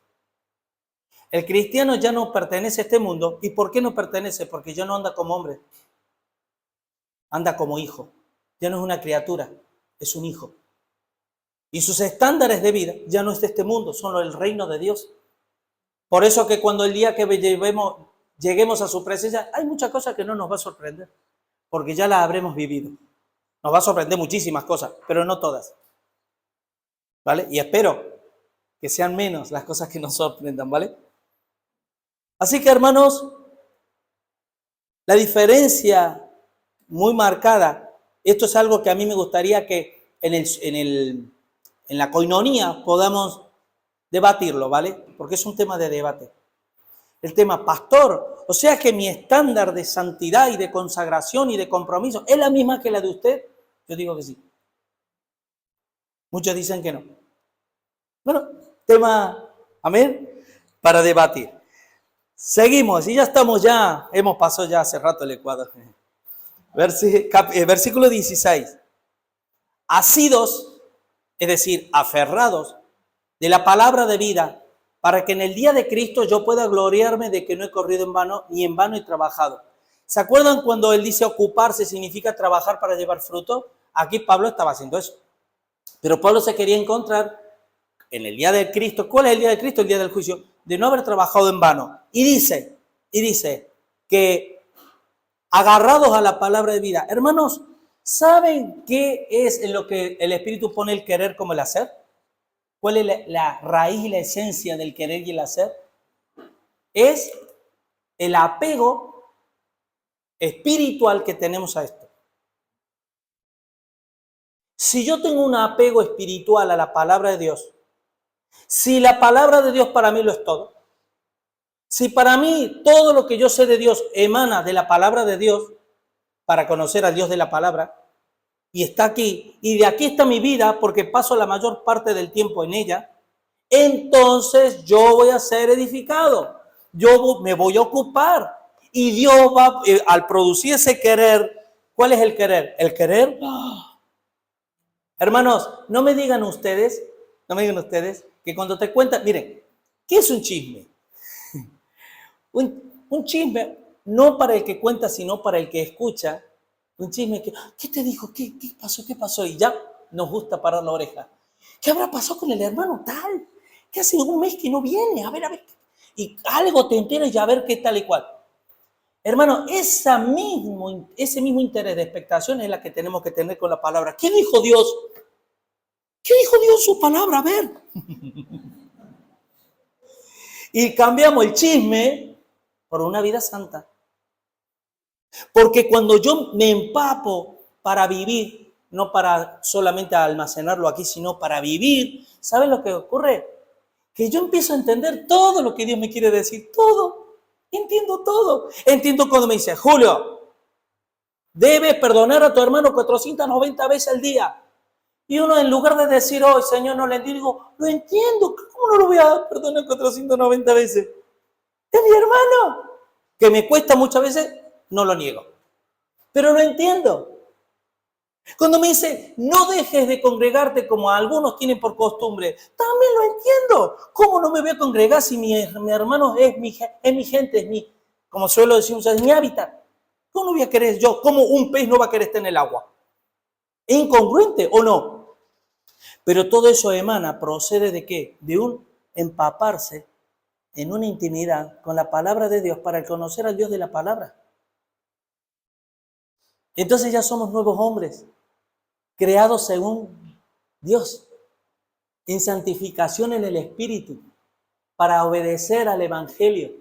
El cristiano ya no pertenece a este mundo. ¿Y por qué no pertenece? Porque ya no anda como hombre. Anda como hijo. Ya no es una criatura, es un hijo. Y sus estándares de vida ya no es de este mundo, son el reino de Dios. Por eso que cuando el día que lleguemos a su presencia, hay muchas cosas que no nos va a sorprender, porque ya las habremos vivido. Nos va a sorprender muchísimas cosas, pero no todas. ¿Vale? Y espero que sean menos las cosas que nos sorprendan, ¿vale? Así que, hermanos, la diferencia muy marcada, esto es algo que a mí me gustaría que en la coinonía podamos debatirlo, ¿vale? Porque es un tema de debate. El tema, pastor, o sea que mi estándar de santidad y de consagración y de compromiso es la misma que la de usted. Yo digo que sí. Muchos dicen que no. Bueno, tema, amén, para debatir. Seguimos, y ya estamos hemos pasado ya hace rato el Ecuador. Versículo 16. Asidos, es decir, aferrados de la palabra de vida, para que en el día de Cristo yo pueda gloriarme de que no he corrido en vano, ni en vano he trabajado. ¿Se acuerdan cuando él dice ocuparse significa trabajar para llevar fruto? Aquí Pablo estaba haciendo eso. Pero Pablo se quería encontrar en el día de Cristo. ¿Cuál es el día de Cristo? El día del juicio. De no haber trabajado en vano. Y dice que agarrados a la palabra de vida. Hermanos, ¿saben qué es en lo que el Espíritu pone el querer como el hacer? ¿Cuál es la raíz y la esencia del querer y el hacer? Es el apego espiritual que tenemos a esto. Si yo tengo un apego espiritual a la palabra de Dios, si la palabra de Dios para mí lo es todo, si para mí todo lo que yo sé de Dios emana de la palabra de Dios, para conocer al Dios de la palabra, y está aquí, y de aquí está mi vida porque paso la mayor parte del tiempo en ella, entonces yo voy a ser edificado, yo me voy a ocupar, y Dios va, al producir ese querer, ¿cuál es el querer? El querer, hermanos, no me digan ustedes que cuando te cuentan, miren, ¿qué es un chisme? Un chisme, no para el que cuenta, sino para el que escucha. Un chisme que, ¿qué te dijo? ¿Qué pasó? ¿Qué pasó? Y ya nos gusta parar la oreja. ¿Qué habrá pasado con el hermano tal? Que hace un mes que no viene. A ver. Y algo te enteras y a ver qué tal y cual. Hermano, ese mismo interés de expectación es la que tenemos que tener con la palabra. ¿Qué dijo Dios? ¿Qué dijo Dios en su palabra? A ver. Y cambiamos el chisme por una vida santa. Porque cuando yo me empapo para vivir, no para solamente almacenarlo aquí, sino para vivir, ¿saben lo que ocurre? Que yo empiezo a entender todo lo que Dios me quiere decir, todo. Entiendo todo. Entiendo cuando me dice, Julio, debes perdonar a tu hermano 490 veces al día. Y uno en lugar de decir, oh, Señor, no le entiendo, digo, lo entiendo, ¿cómo no lo voy a perdonar 490 veces? Es mi hermano, que me cuesta muchas veces, no lo niego, pero lo entiendo. Cuando me dice, no dejes de congregarte como algunos tienen por costumbre, también lo entiendo. ¿Cómo no me voy a congregar si mi hermano es mi gente, como suelo decir, es mi hábitat? ¿Cómo no voy a querer yo? ¿Cómo un pez no va a querer estar en el agua? ¿Es incongruente o no? Pero todo eso procede ¿de qué? De un empaparse en una intimidad con la palabra de Dios para conocer al Dios de la palabra. Entonces ya somos nuevos hombres, creados según Dios, en santificación en el Espíritu, para obedecer al Evangelio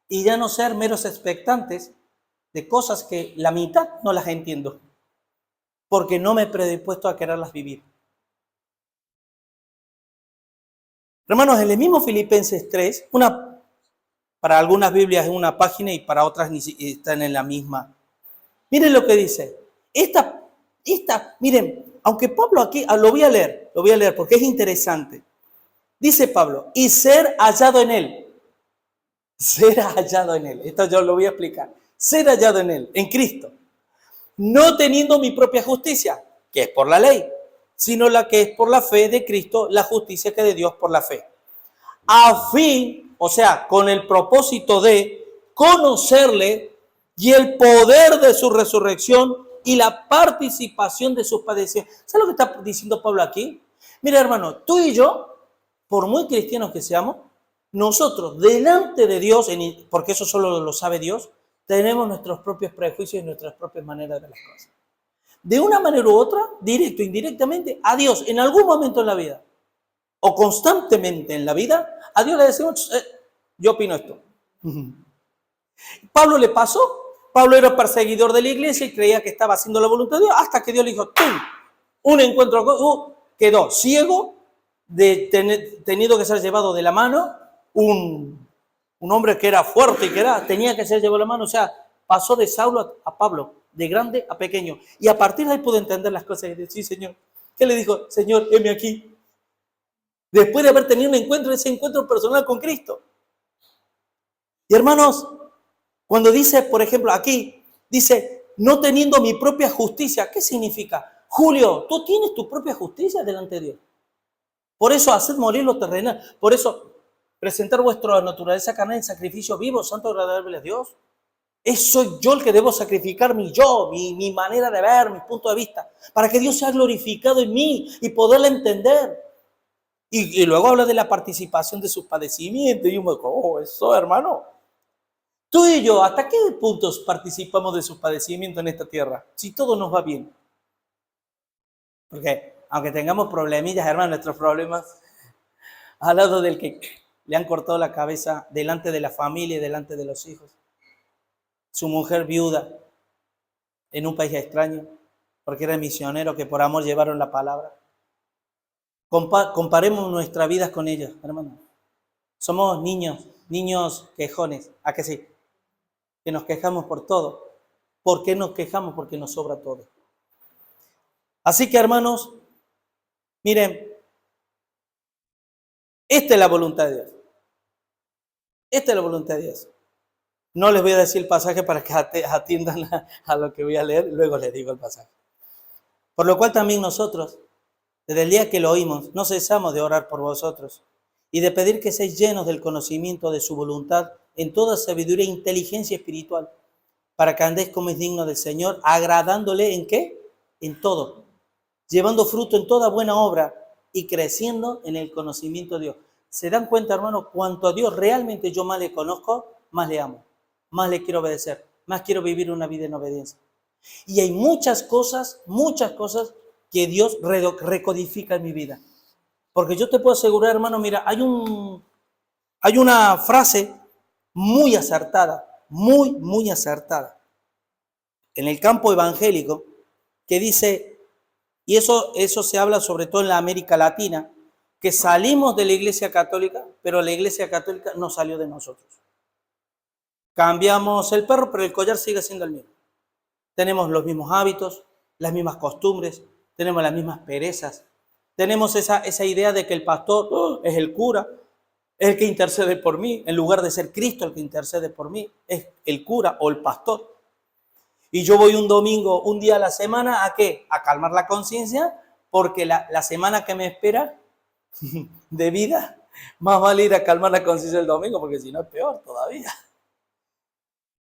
y ya no ser meros expectantes de cosas que la mitad no las entiendo, porque no me he predispuesto a quererlas vivir. Hermanos, en el mismo Filipenses 3, para algunas Biblias es una página y para otras están en la misma. Miren lo que dice. Miren, aunque Pablo aquí, lo voy a leer porque es interesante. Dice Pablo, y ser hallado en él. Ser hallado en él. Esto yo lo voy a explicar. Ser hallado en él, en Cristo. No teniendo mi propia justicia, que es por la ley, sino la que es por la fe de Cristo, la justicia que de Dios por la fe. A fin, o sea, con el propósito de conocerle y el poder de su resurrección y la participación de sus padecimientos. ¿Sabes lo que está diciendo Pablo aquí? Mira, hermano, tú y yo, por muy cristianos que seamos, nosotros delante de Dios, porque eso solo lo sabe Dios, tenemos nuestros propios prejuicios y nuestras propias maneras de las cosas. De una manera u otra, directo o indirectamente, a Dios en algún momento en la vida, o constantemente en la vida, a Dios le decimos, yo opino esto. Pablo le pasó. Pablo era perseguidor de la iglesia y creía que estaba haciendo la voluntad de Dios, hasta que Dios le dijo, ¡tum! Un encuentro, quedó ciego, tenido que ser llevado de la mano, un hombre que era fuerte y tenía que ser llevado de la mano, o sea, pasó de Saulo a Pablo, de grande a pequeño, y a partir de ahí pudo entender las cosas y decir, sí, Señor. ¿Qué le dijo? Señor, heme aquí. Después de haber tenido ese encuentro personal con Cristo. Y hermanos, cuando dice, por ejemplo, aquí, dice, no teniendo mi propia justicia, ¿qué significa? Julio, tú tienes tu propia justicia delante de Dios. Por eso, haced morir lo terrenal. Por eso, presentar vuestra naturaleza carnal en sacrificio vivo, santo, agradable a Dios. Soy yo el que debo sacrificar mi manera de ver, mi punto de vista, para que Dios sea glorificado en mí y poderle entender. Y luego habla de la participación de sus padecimientos. Y yo me digo, eso, hermano. Tú y yo, ¿hasta qué puntos participamos de sus padecimientos en esta tierra? Si todo nos va bien. Porque aunque tengamos problemillas, hermano, nuestros problemas, al lado del que le han cortado la cabeza delante de la familia y delante de los hijos. Su mujer viuda en un país extraño, porque era misionero que por amor llevaron la palabra. Comparemos nuestras vidas con ellos, hermano. Somos niños quejones, ¿a que sí? Que nos quejamos por todo. ¿Por qué nos quejamos? Porque nos sobra todo. Así que, hermanos, miren, esta es la voluntad de Dios. Esta es la voluntad de Dios. No les voy a decir el pasaje para que atiendan a lo que voy a leer, luego les digo el pasaje. Por lo cual también nosotros, desde el día que lo oímos, no cesamos de orar por vosotros y de pedir que seáis llenos del conocimiento de su voluntad en toda sabiduría e inteligencia espiritual, para que andéis como es digno del Señor, agradándole ¿en qué? En todo, llevando fruto en toda buena obra y creciendo en el conocimiento de Dios. ¿Se dan cuenta, hermano? Cuanto a Dios realmente yo más le conozco, más le amo, más le quiero obedecer, más quiero vivir una vida en obediencia. Y hay muchas cosas que Dios recodifica en mi vida. Porque yo te puedo asegurar, hermano, mira, hay una frase muy acertada, muy acertada, en el campo evangélico, que dice, y eso se habla sobre todo en la América Latina, que salimos de la Iglesia Católica, pero la Iglesia Católica no salió de nosotros. Cambiamos el perro, pero el collar sigue siendo el mismo. Tenemos los mismos hábitos, las mismas costumbres, tenemos las mismas perezas. Tenemos esa idea de que el pastor es el cura, es el que intercede por mí, en lugar de ser Cristo el que intercede por mí, es el cura o el pastor. Y yo voy un domingo, un día a la semana, ¿a qué? A calmar la conciencia, porque la semana que me espera de vida, más vale ir a calmar la conciencia el domingo, porque si no es peor todavía.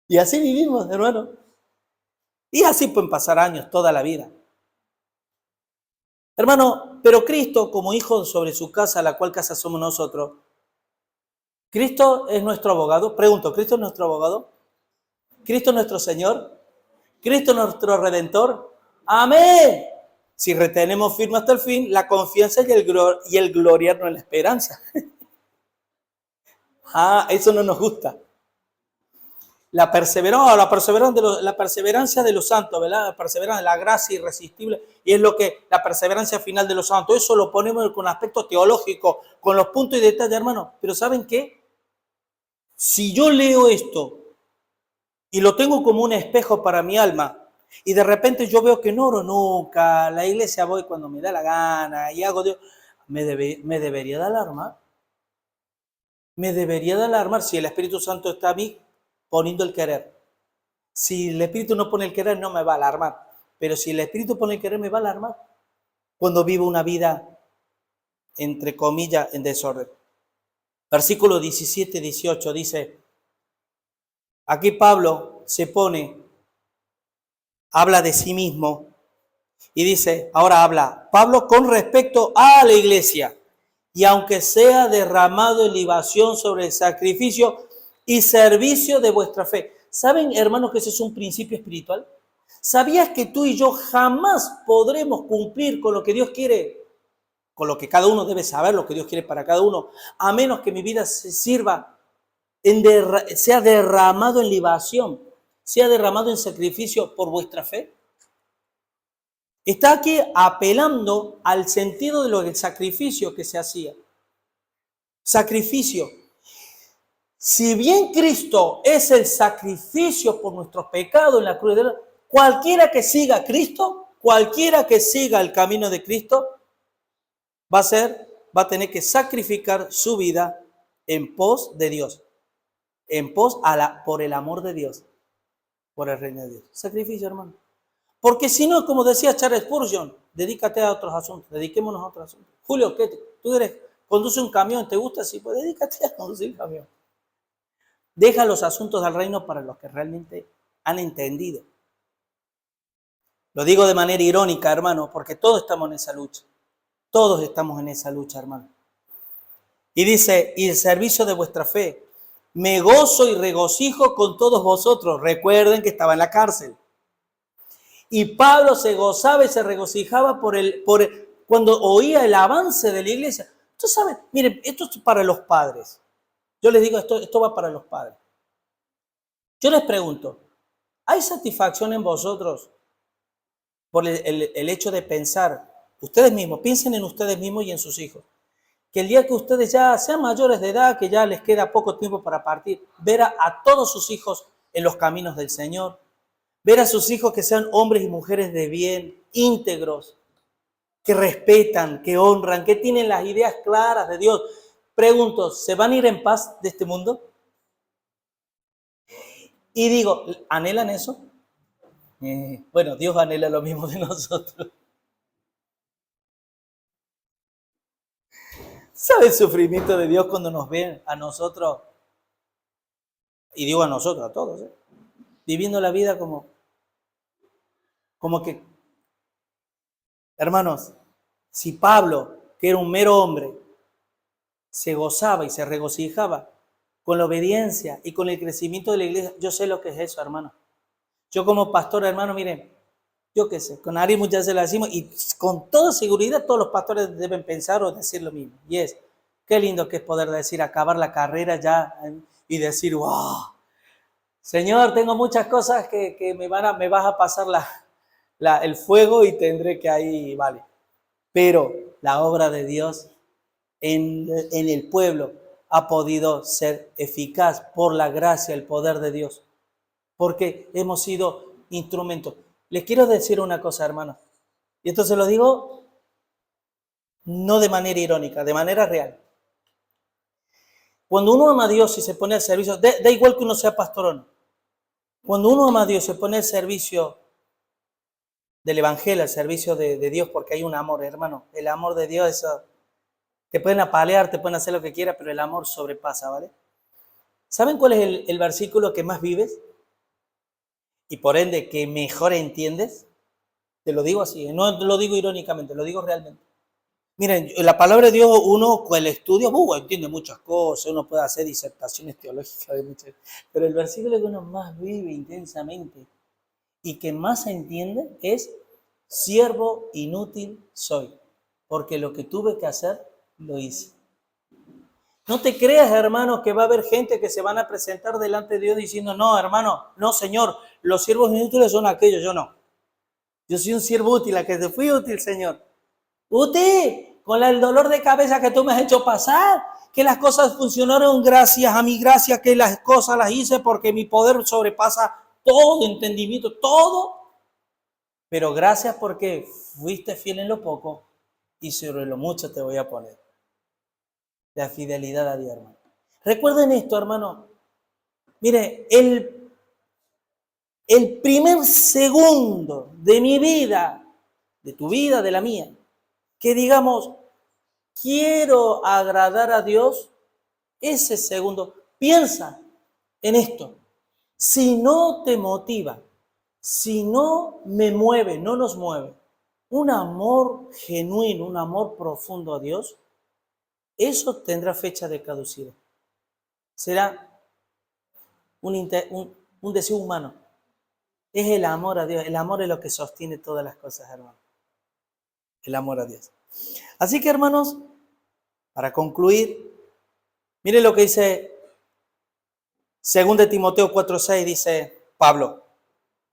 Y así vivimos, hermano. Y así pueden pasar años, toda la vida. Hermano, pero Cristo, como hijo sobre su casa, la cual casa somos nosotros, ¿Cristo es nuestro abogado? Pregunto, ¿Cristo es nuestro abogado? ¿Cristo es nuestro Señor? ¿Cristo es nuestro Redentor? ¡Amén! Si retenemos firme hasta el fin, la confianza y el gloriarnos en la esperanza. Eso no nos gusta. La perseverancia de los santos, ¿verdad? La perseverancia, la gracia irresistible, y es la perseverancia final de los santos. Eso lo ponemos con aspecto teológico, con los puntos y detalles, hermano. Pero ¿saben qué? Si yo leo esto y lo tengo como un espejo para mi alma, y de repente yo veo que no oro nunca, a la iglesia voy cuando me da la gana, y hago Dios, me debería de alarmar. Me debería de alarmar si el Espíritu Santo está a mí poniendo el querer. Si el Espíritu no pone el querer, no me va a alarmar. Pero si el Espíritu pone el querer, me va a alarmar cuando vivo una vida, entre comillas, en desorden. Versículo 17-18 dice, aquí Pablo habla de sí mismo y dice, ahora habla Pablo con respecto a la iglesia, y aunque sea derramado en libación sobre el sacrificio y servicio de vuestra fe. ¿Saben, hermanos, que ese es un principio espiritual? ¿Sabías que tú y yo jamás podremos cumplir con lo que Dios quiere? Con lo que cada uno debe saber, lo que Dios quiere para cada uno, a menos que mi vida sea derramado en libación, sea derramado en sacrificio por vuestra fe. Está aquí apelando al sentido del sacrificio que se hacía. Sacrificio. Si bien Cristo es el sacrificio por nuestros pecados en la cruz de Dios, cualquiera que siga a Cristo, cualquiera que siga el camino de Cristo, va a tener que sacrificar su vida en pos de Dios. en pos por el amor de Dios, por el reino de Dios. Sacrificio, hermano. Porque si no, como decía Charles Spurgeon, dedícate a otros asuntos, dediquémonos a otros asuntos. Julio, ¿qué? Tú conduce un camión, ¿te gusta? Sí, pues dedícate a conducir un camión. Deja los asuntos del reino para los que realmente han entendido. Lo digo de manera irónica, hermano, porque todos estamos en esa lucha. Todos estamos en esa lucha, hermano. Y dice, y el servicio de vuestra fe, me gozo y regocijo con todos vosotros. Recuerden que estaba en la cárcel. Y Pablo se gozaba y se regocijaba cuando oía el avance de la iglesia. Tú sabes, miren, esto es para los padres. Yo les digo, esto va para los padres. Yo les pregunto, ¿hay satisfacción en vosotros por el hecho de pensar, ustedes mismos, piensen en ustedes mismos y en sus hijos, que el día que ustedes ya sean mayores de edad, que ya les queda poco tiempo para partir, ver a todos sus hijos en los caminos del Señor, ver a sus hijos que sean hombres y mujeres de bien, íntegros, que respetan, que honran, que tienen las ideas claras de Dios? Pregunto, ¿se van a ir en paz de este mundo? Y digo, ¿anhelan eso? Bueno, Dios anhela lo mismo de nosotros. ¿Sabe el sufrimiento de Dios cuando nos ven a nosotros? Y digo a nosotros, a todos, viviendo la vida como que, hermanos, si Pablo, que era un mero hombre, se gozaba y se regocijaba con la obediencia y con el crecimiento de la iglesia, yo sé lo que es eso, hermano. Yo como pastor, hermano, miren, yo qué sé, con Ari muchas veces lo decimos y con toda seguridad todos los pastores deben pensar o decir lo mismo. Y es, qué lindo que es poder decir, acabar la carrera ya y decir, wow, Señor, tengo muchas cosas que me vas a pasar el fuego y tendré que ahí, vale. Pero la obra de Dios en el pueblo ha podido ser eficaz por la gracia, el poder de Dios. Porque hemos sido instrumentos. Les quiero decir una cosa, hermanos, y esto se lo digo no de manera irónica, de manera real. Cuando uno ama a Dios y se pone al servicio, da igual que uno sea pastor o no, cuando uno ama a Dios y se pone al servicio del Evangelio, al servicio de Dios, porque hay un amor, hermano, el amor de Dios, eso, te pueden apalear, te pueden hacer lo que quieras, pero el amor sobrepasa, ¿vale? ¿Saben cuál es el versículo que más vives? Y por ende, que mejor entiendes. Te lo digo así, no lo digo irónicamente, lo digo realmente. Miren, la palabra de Dios, uno con el estudio, entiende muchas cosas, uno puede hacer disertaciones teológicas de muchas, pero el versículo que uno más vive intensamente y que más entiende es: siervo inútil soy, porque lo que tuve que hacer, lo hice. No te creas, hermano, que va a haber gente que se van a presentar delante de Dios diciendo, no, hermano, no, Señor, los siervos inútiles son aquellos, yo no. Yo soy un siervo útil, a que te fui útil, Señor. Útil, con el dolor de cabeza que tú me has hecho pasar, que las cosas funcionaron gracias a mi gracia, que las cosas las hice porque mi poder sobrepasa todo entendimiento, todo. Pero gracias porque fuiste fiel en lo poco y sobre lo mucho te voy a poner. La fidelidad a Dios, hermano. Recuerden esto, hermano. Mire, el primer segundo de mi vida, de tu vida, de la mía, que digamos, quiero agradar a Dios, ese segundo, piensa en esto. Si no te motiva, si no me mueve, no nos mueve, un amor genuino, un amor profundo a Dios, eso tendrá fecha de caducidad. Será un deseo humano. Es el amor a Dios. El amor es lo que sostiene todas las cosas, hermano. El amor a Dios. Así que, hermanos, para concluir, miren lo que dice 2 Timoteo 4:6, dice Pablo,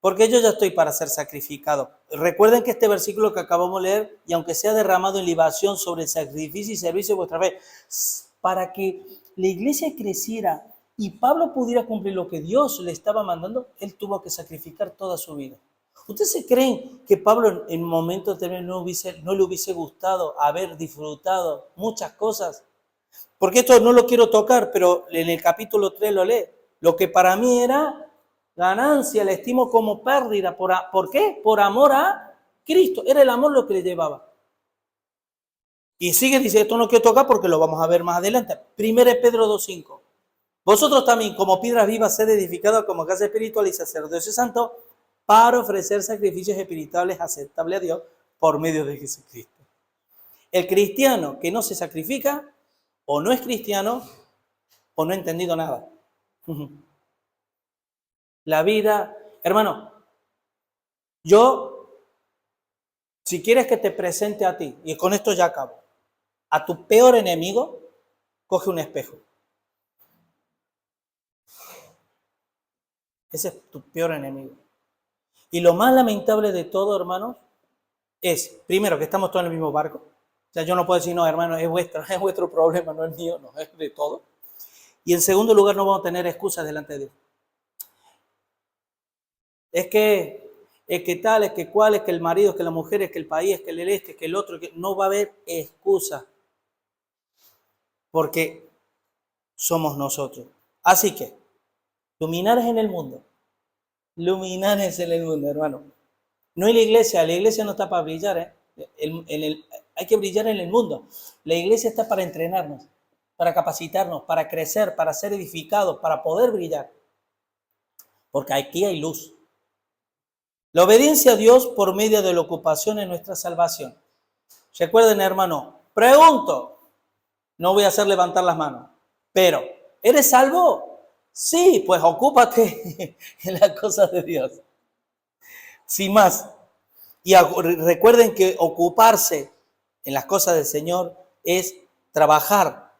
porque yo ya estoy para ser sacrificado. Recuerden que este versículo que acabamos de leer, y aunque sea derramado en libación sobre el sacrificio y servicio de vuestra fe, para que la iglesia creciera y Pablo pudiera cumplir lo que Dios le estaba mandando, él tuvo que sacrificar toda su vida. ¿Ustedes se creen que Pablo en un momento determinado no le hubiese gustado haber disfrutado muchas cosas? Porque esto no lo quiero tocar, pero en el capítulo 3 lo lee. lo que para mí era ganancia, la estimo como pérdida. ¿Por qué? Por amor a Cristo. Era el amor lo que le llevaba. Y sigue, dice, esto no quiero tocar porque lo vamos a ver más adelante. 1 Pedro 2:5. Vosotros también, como piedras vivas, sed edificados como casa espiritual y sacerdocio santo, para ofrecer sacrificios espirituales aceptables a Dios por medio de Jesucristo. El cristiano que no se sacrifica, o no es cristiano, o no ha entendido nada. La vida, hermano, si quieres que te presente a ti, y con esto ya acabo, a tu peor enemigo, coge un espejo. Ese es tu peor enemigo. Y lo más lamentable de todo, hermanos, es, primero, que estamos todos en el mismo barco. O sea, yo no puedo decir, no, hermano, es vuestro problema, no es mío, no, es de todo. Y en segundo lugar, no vamos a tener excusas delante de Dios. Es que tal, es que cual, es que el marido, es que la mujer, es que el país, es que el este, es que el otro, que no va a haber excusa. Porque somos nosotros. Así que, luminares en el mundo. Luminares en el mundo, hermano. No en la iglesia no está para brillar, hay que brillar en el mundo. La iglesia está para entrenarnos, para capacitarnos, para crecer, para ser edificados, para poder brillar. Porque aquí hay luz. La obediencia a Dios por medio de la ocupación en nuestra salvación. Recuerden, hermano, pregunto, no voy a hacer levantar las manos, pero ¿eres salvo? Sí, pues ocúpate en las cosas de Dios. Sin más. Y recuerden que ocuparse en las cosas del Señor es trabajar,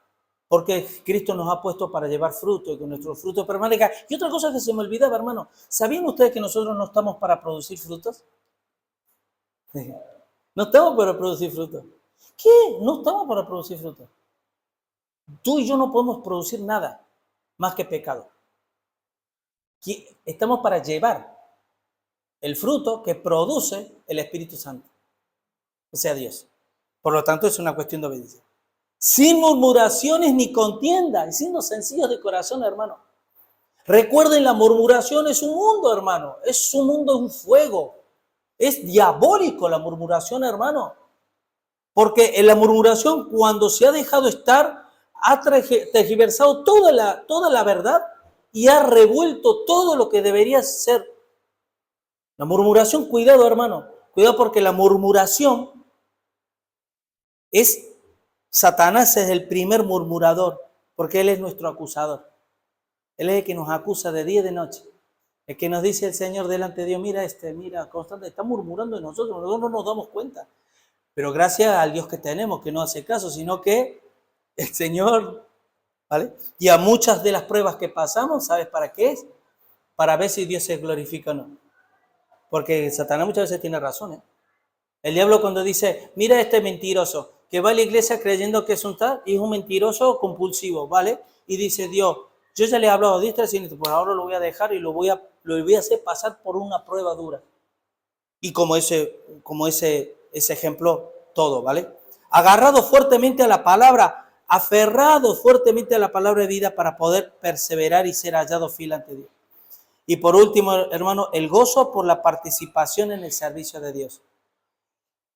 porque Cristo nos ha puesto para llevar fruto y que nuestro fruto permanezca. Y otra cosa que se me olvidaba, hermano, ¿sabían ustedes que nosotros no estamos para producir frutos? No estamos para producir frutos. ¿Qué? No estamos para producir frutos. Tú y yo no podemos producir nada más que pecado. Estamos para llevar el fruto que produce el Espíritu Santo, o sea, Dios. Por lo tanto, es una cuestión de obediencia. Sin murmuraciones ni contienda, y siendo sencillos de corazón, hermano. Recuerden, la murmuración es un mundo, hermano. Es un mundo, un fuego. Es diabólico la murmuración, hermano. Porque en la murmuración, cuando se ha dejado estar, ha tergiversado toda la verdad y ha revuelto todo lo que debería ser. La murmuración, cuidado, hermano. Cuidado, porque la murmuración Satanás es el primer murmurador, porque él es nuestro acusador. Él es el que nos acusa de día y de noche. El que nos dice el Señor delante de Dios, mira, constante, está murmurando de nosotros no nos damos cuenta. Pero gracias al Dios que tenemos, que no hace caso, sino que el Señor, ¿vale? Y a muchas de las pruebas que pasamos, ¿sabes para qué es? Para ver si Dios se glorifica o no. Porque Satanás muchas veces tiene razón, ¿eh? El diablo cuando dice, mira este mentiroso, que va a la iglesia creyendo que es un tal, y es un mentiroso compulsivo, ¿vale? Y dice Dios, yo ya le he hablado de esto, pues ahora lo voy a dejar y lo voy a hacer pasar por una prueba dura. Y como ese ejemplo, todo, ¿vale? Agarrado fuertemente a la palabra, aferrado fuertemente a la palabra de vida para poder perseverar y ser hallado fiel ante Dios. Y por último, hermano, el gozo por la participación en el servicio de Dios.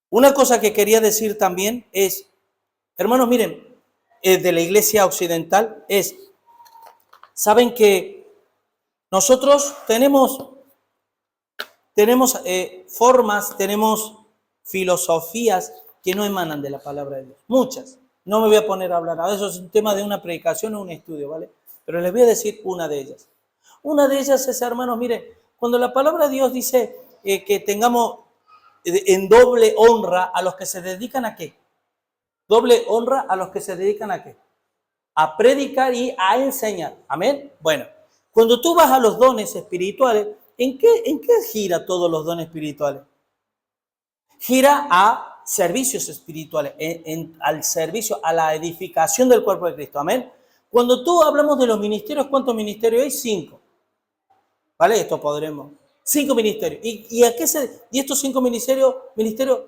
Una cosa que quería decir también es, hermanos, miren, de la iglesia occidental saben que nosotros tenemos formas, tenemos filosofías que no emanan de la palabra de Dios. Muchas. No me voy a poner a hablar. Eso es un tema de una predicación o un estudio, ¿vale? Pero les voy a decir una de ellas. Una de ellas es, hermanos, miren, cuando la palabra de Dios dice que tengamos en doble honra a los que se dedican ¿a qué? Doble honra a los que se dedican ¿a qué? A predicar y a enseñar. ¿Amén? Bueno, cuando tú vas a los dones espirituales, ¿en qué gira todos los dones espirituales? Gira a servicios espirituales, al servicio, a la edificación del cuerpo de Cristo. ¿Amén? Cuando tú hablamos de los ministerios, ¿cuántos ministerios hay? 5. ¿Vale? Esto podremos. 5 ministerios. ¿Y estos 5 ministerios, qué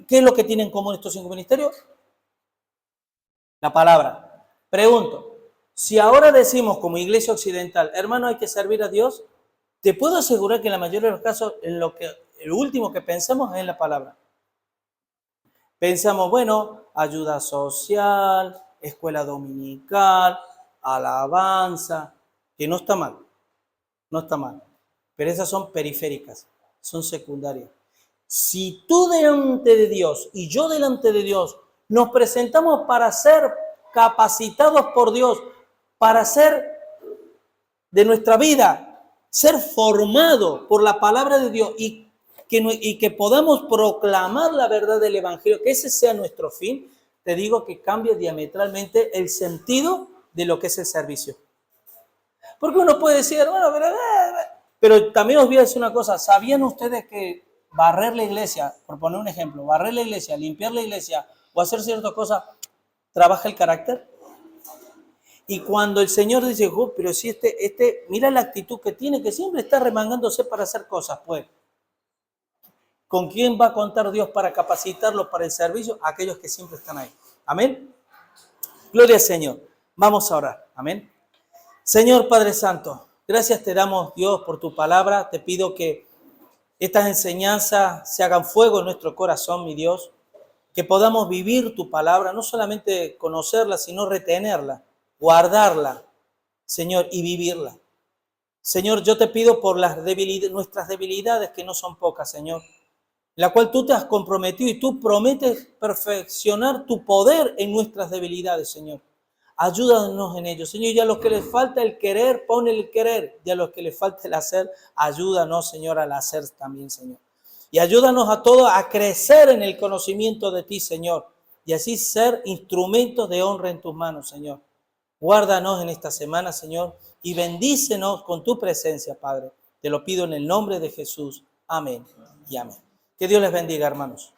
es lo que tienen en común estos 5 ministerios? La palabra. Pregunto, Si ahora decimos como iglesia occidental, hermano, hay que servir a Dios, te puedo asegurar que en la mayoría de los casos, lo último que pensamos es en la palabra. Pensamos, bueno, ayuda social, escuela dominical, alabanza, que no está mal, no está mal. Pero esas son periféricas, son secundarias. Si tú delante de Dios y yo delante de Dios nos presentamos para ser capacitados por Dios, para ser de nuestra vida, ser formado por la palabra de Dios y que podamos proclamar la verdad del Evangelio, que ese sea nuestro fin, te digo que cambia diametralmente el sentido de lo que es el servicio. Porque uno puede decir, bueno, pero también os voy a decir una cosa, ¿sabían ustedes que barrer la iglesia, por poner un ejemplo, barrer la iglesia, limpiar la iglesia o hacer ciertas cosas, trabaja el carácter? Y cuando el Señor dice, oh, pero si mira la actitud que tiene, que siempre está remangándose para hacer cosas, pues, ¿con quién va a contar Dios para capacitarlos para el servicio? Aquellos que siempre están ahí. Amén. Gloria al Señor. Vamos a orar. Amén. Señor Padre Santo, gracias te damos, Dios, por tu palabra. Te pido que estas enseñanzas se hagan fuego en nuestro corazón, mi Dios. Que podamos vivir tu palabra, no solamente conocerla, sino retenerla, guardarla, Señor, y vivirla. Señor, yo te pido por nuestras debilidades, que no son pocas, Señor, la cual tú te has comprometido y tú prometes perfeccionar tu poder en nuestras debilidades, Señor. Ayúdanos en ello, Señor, y a los que les falta el querer, pon el querer, y a los que les falta el hacer, ayúdanos, Señor, al hacer también, Señor. Y ayúdanos a todos a crecer en el conocimiento de ti, Señor, y así ser instrumentos de honra en tus manos, Señor. Guárdanos en esta semana, Señor, y bendícenos con tu presencia, Padre. Te lo pido en el nombre de Jesús. Amén y amén. Que Dios les bendiga, hermanos.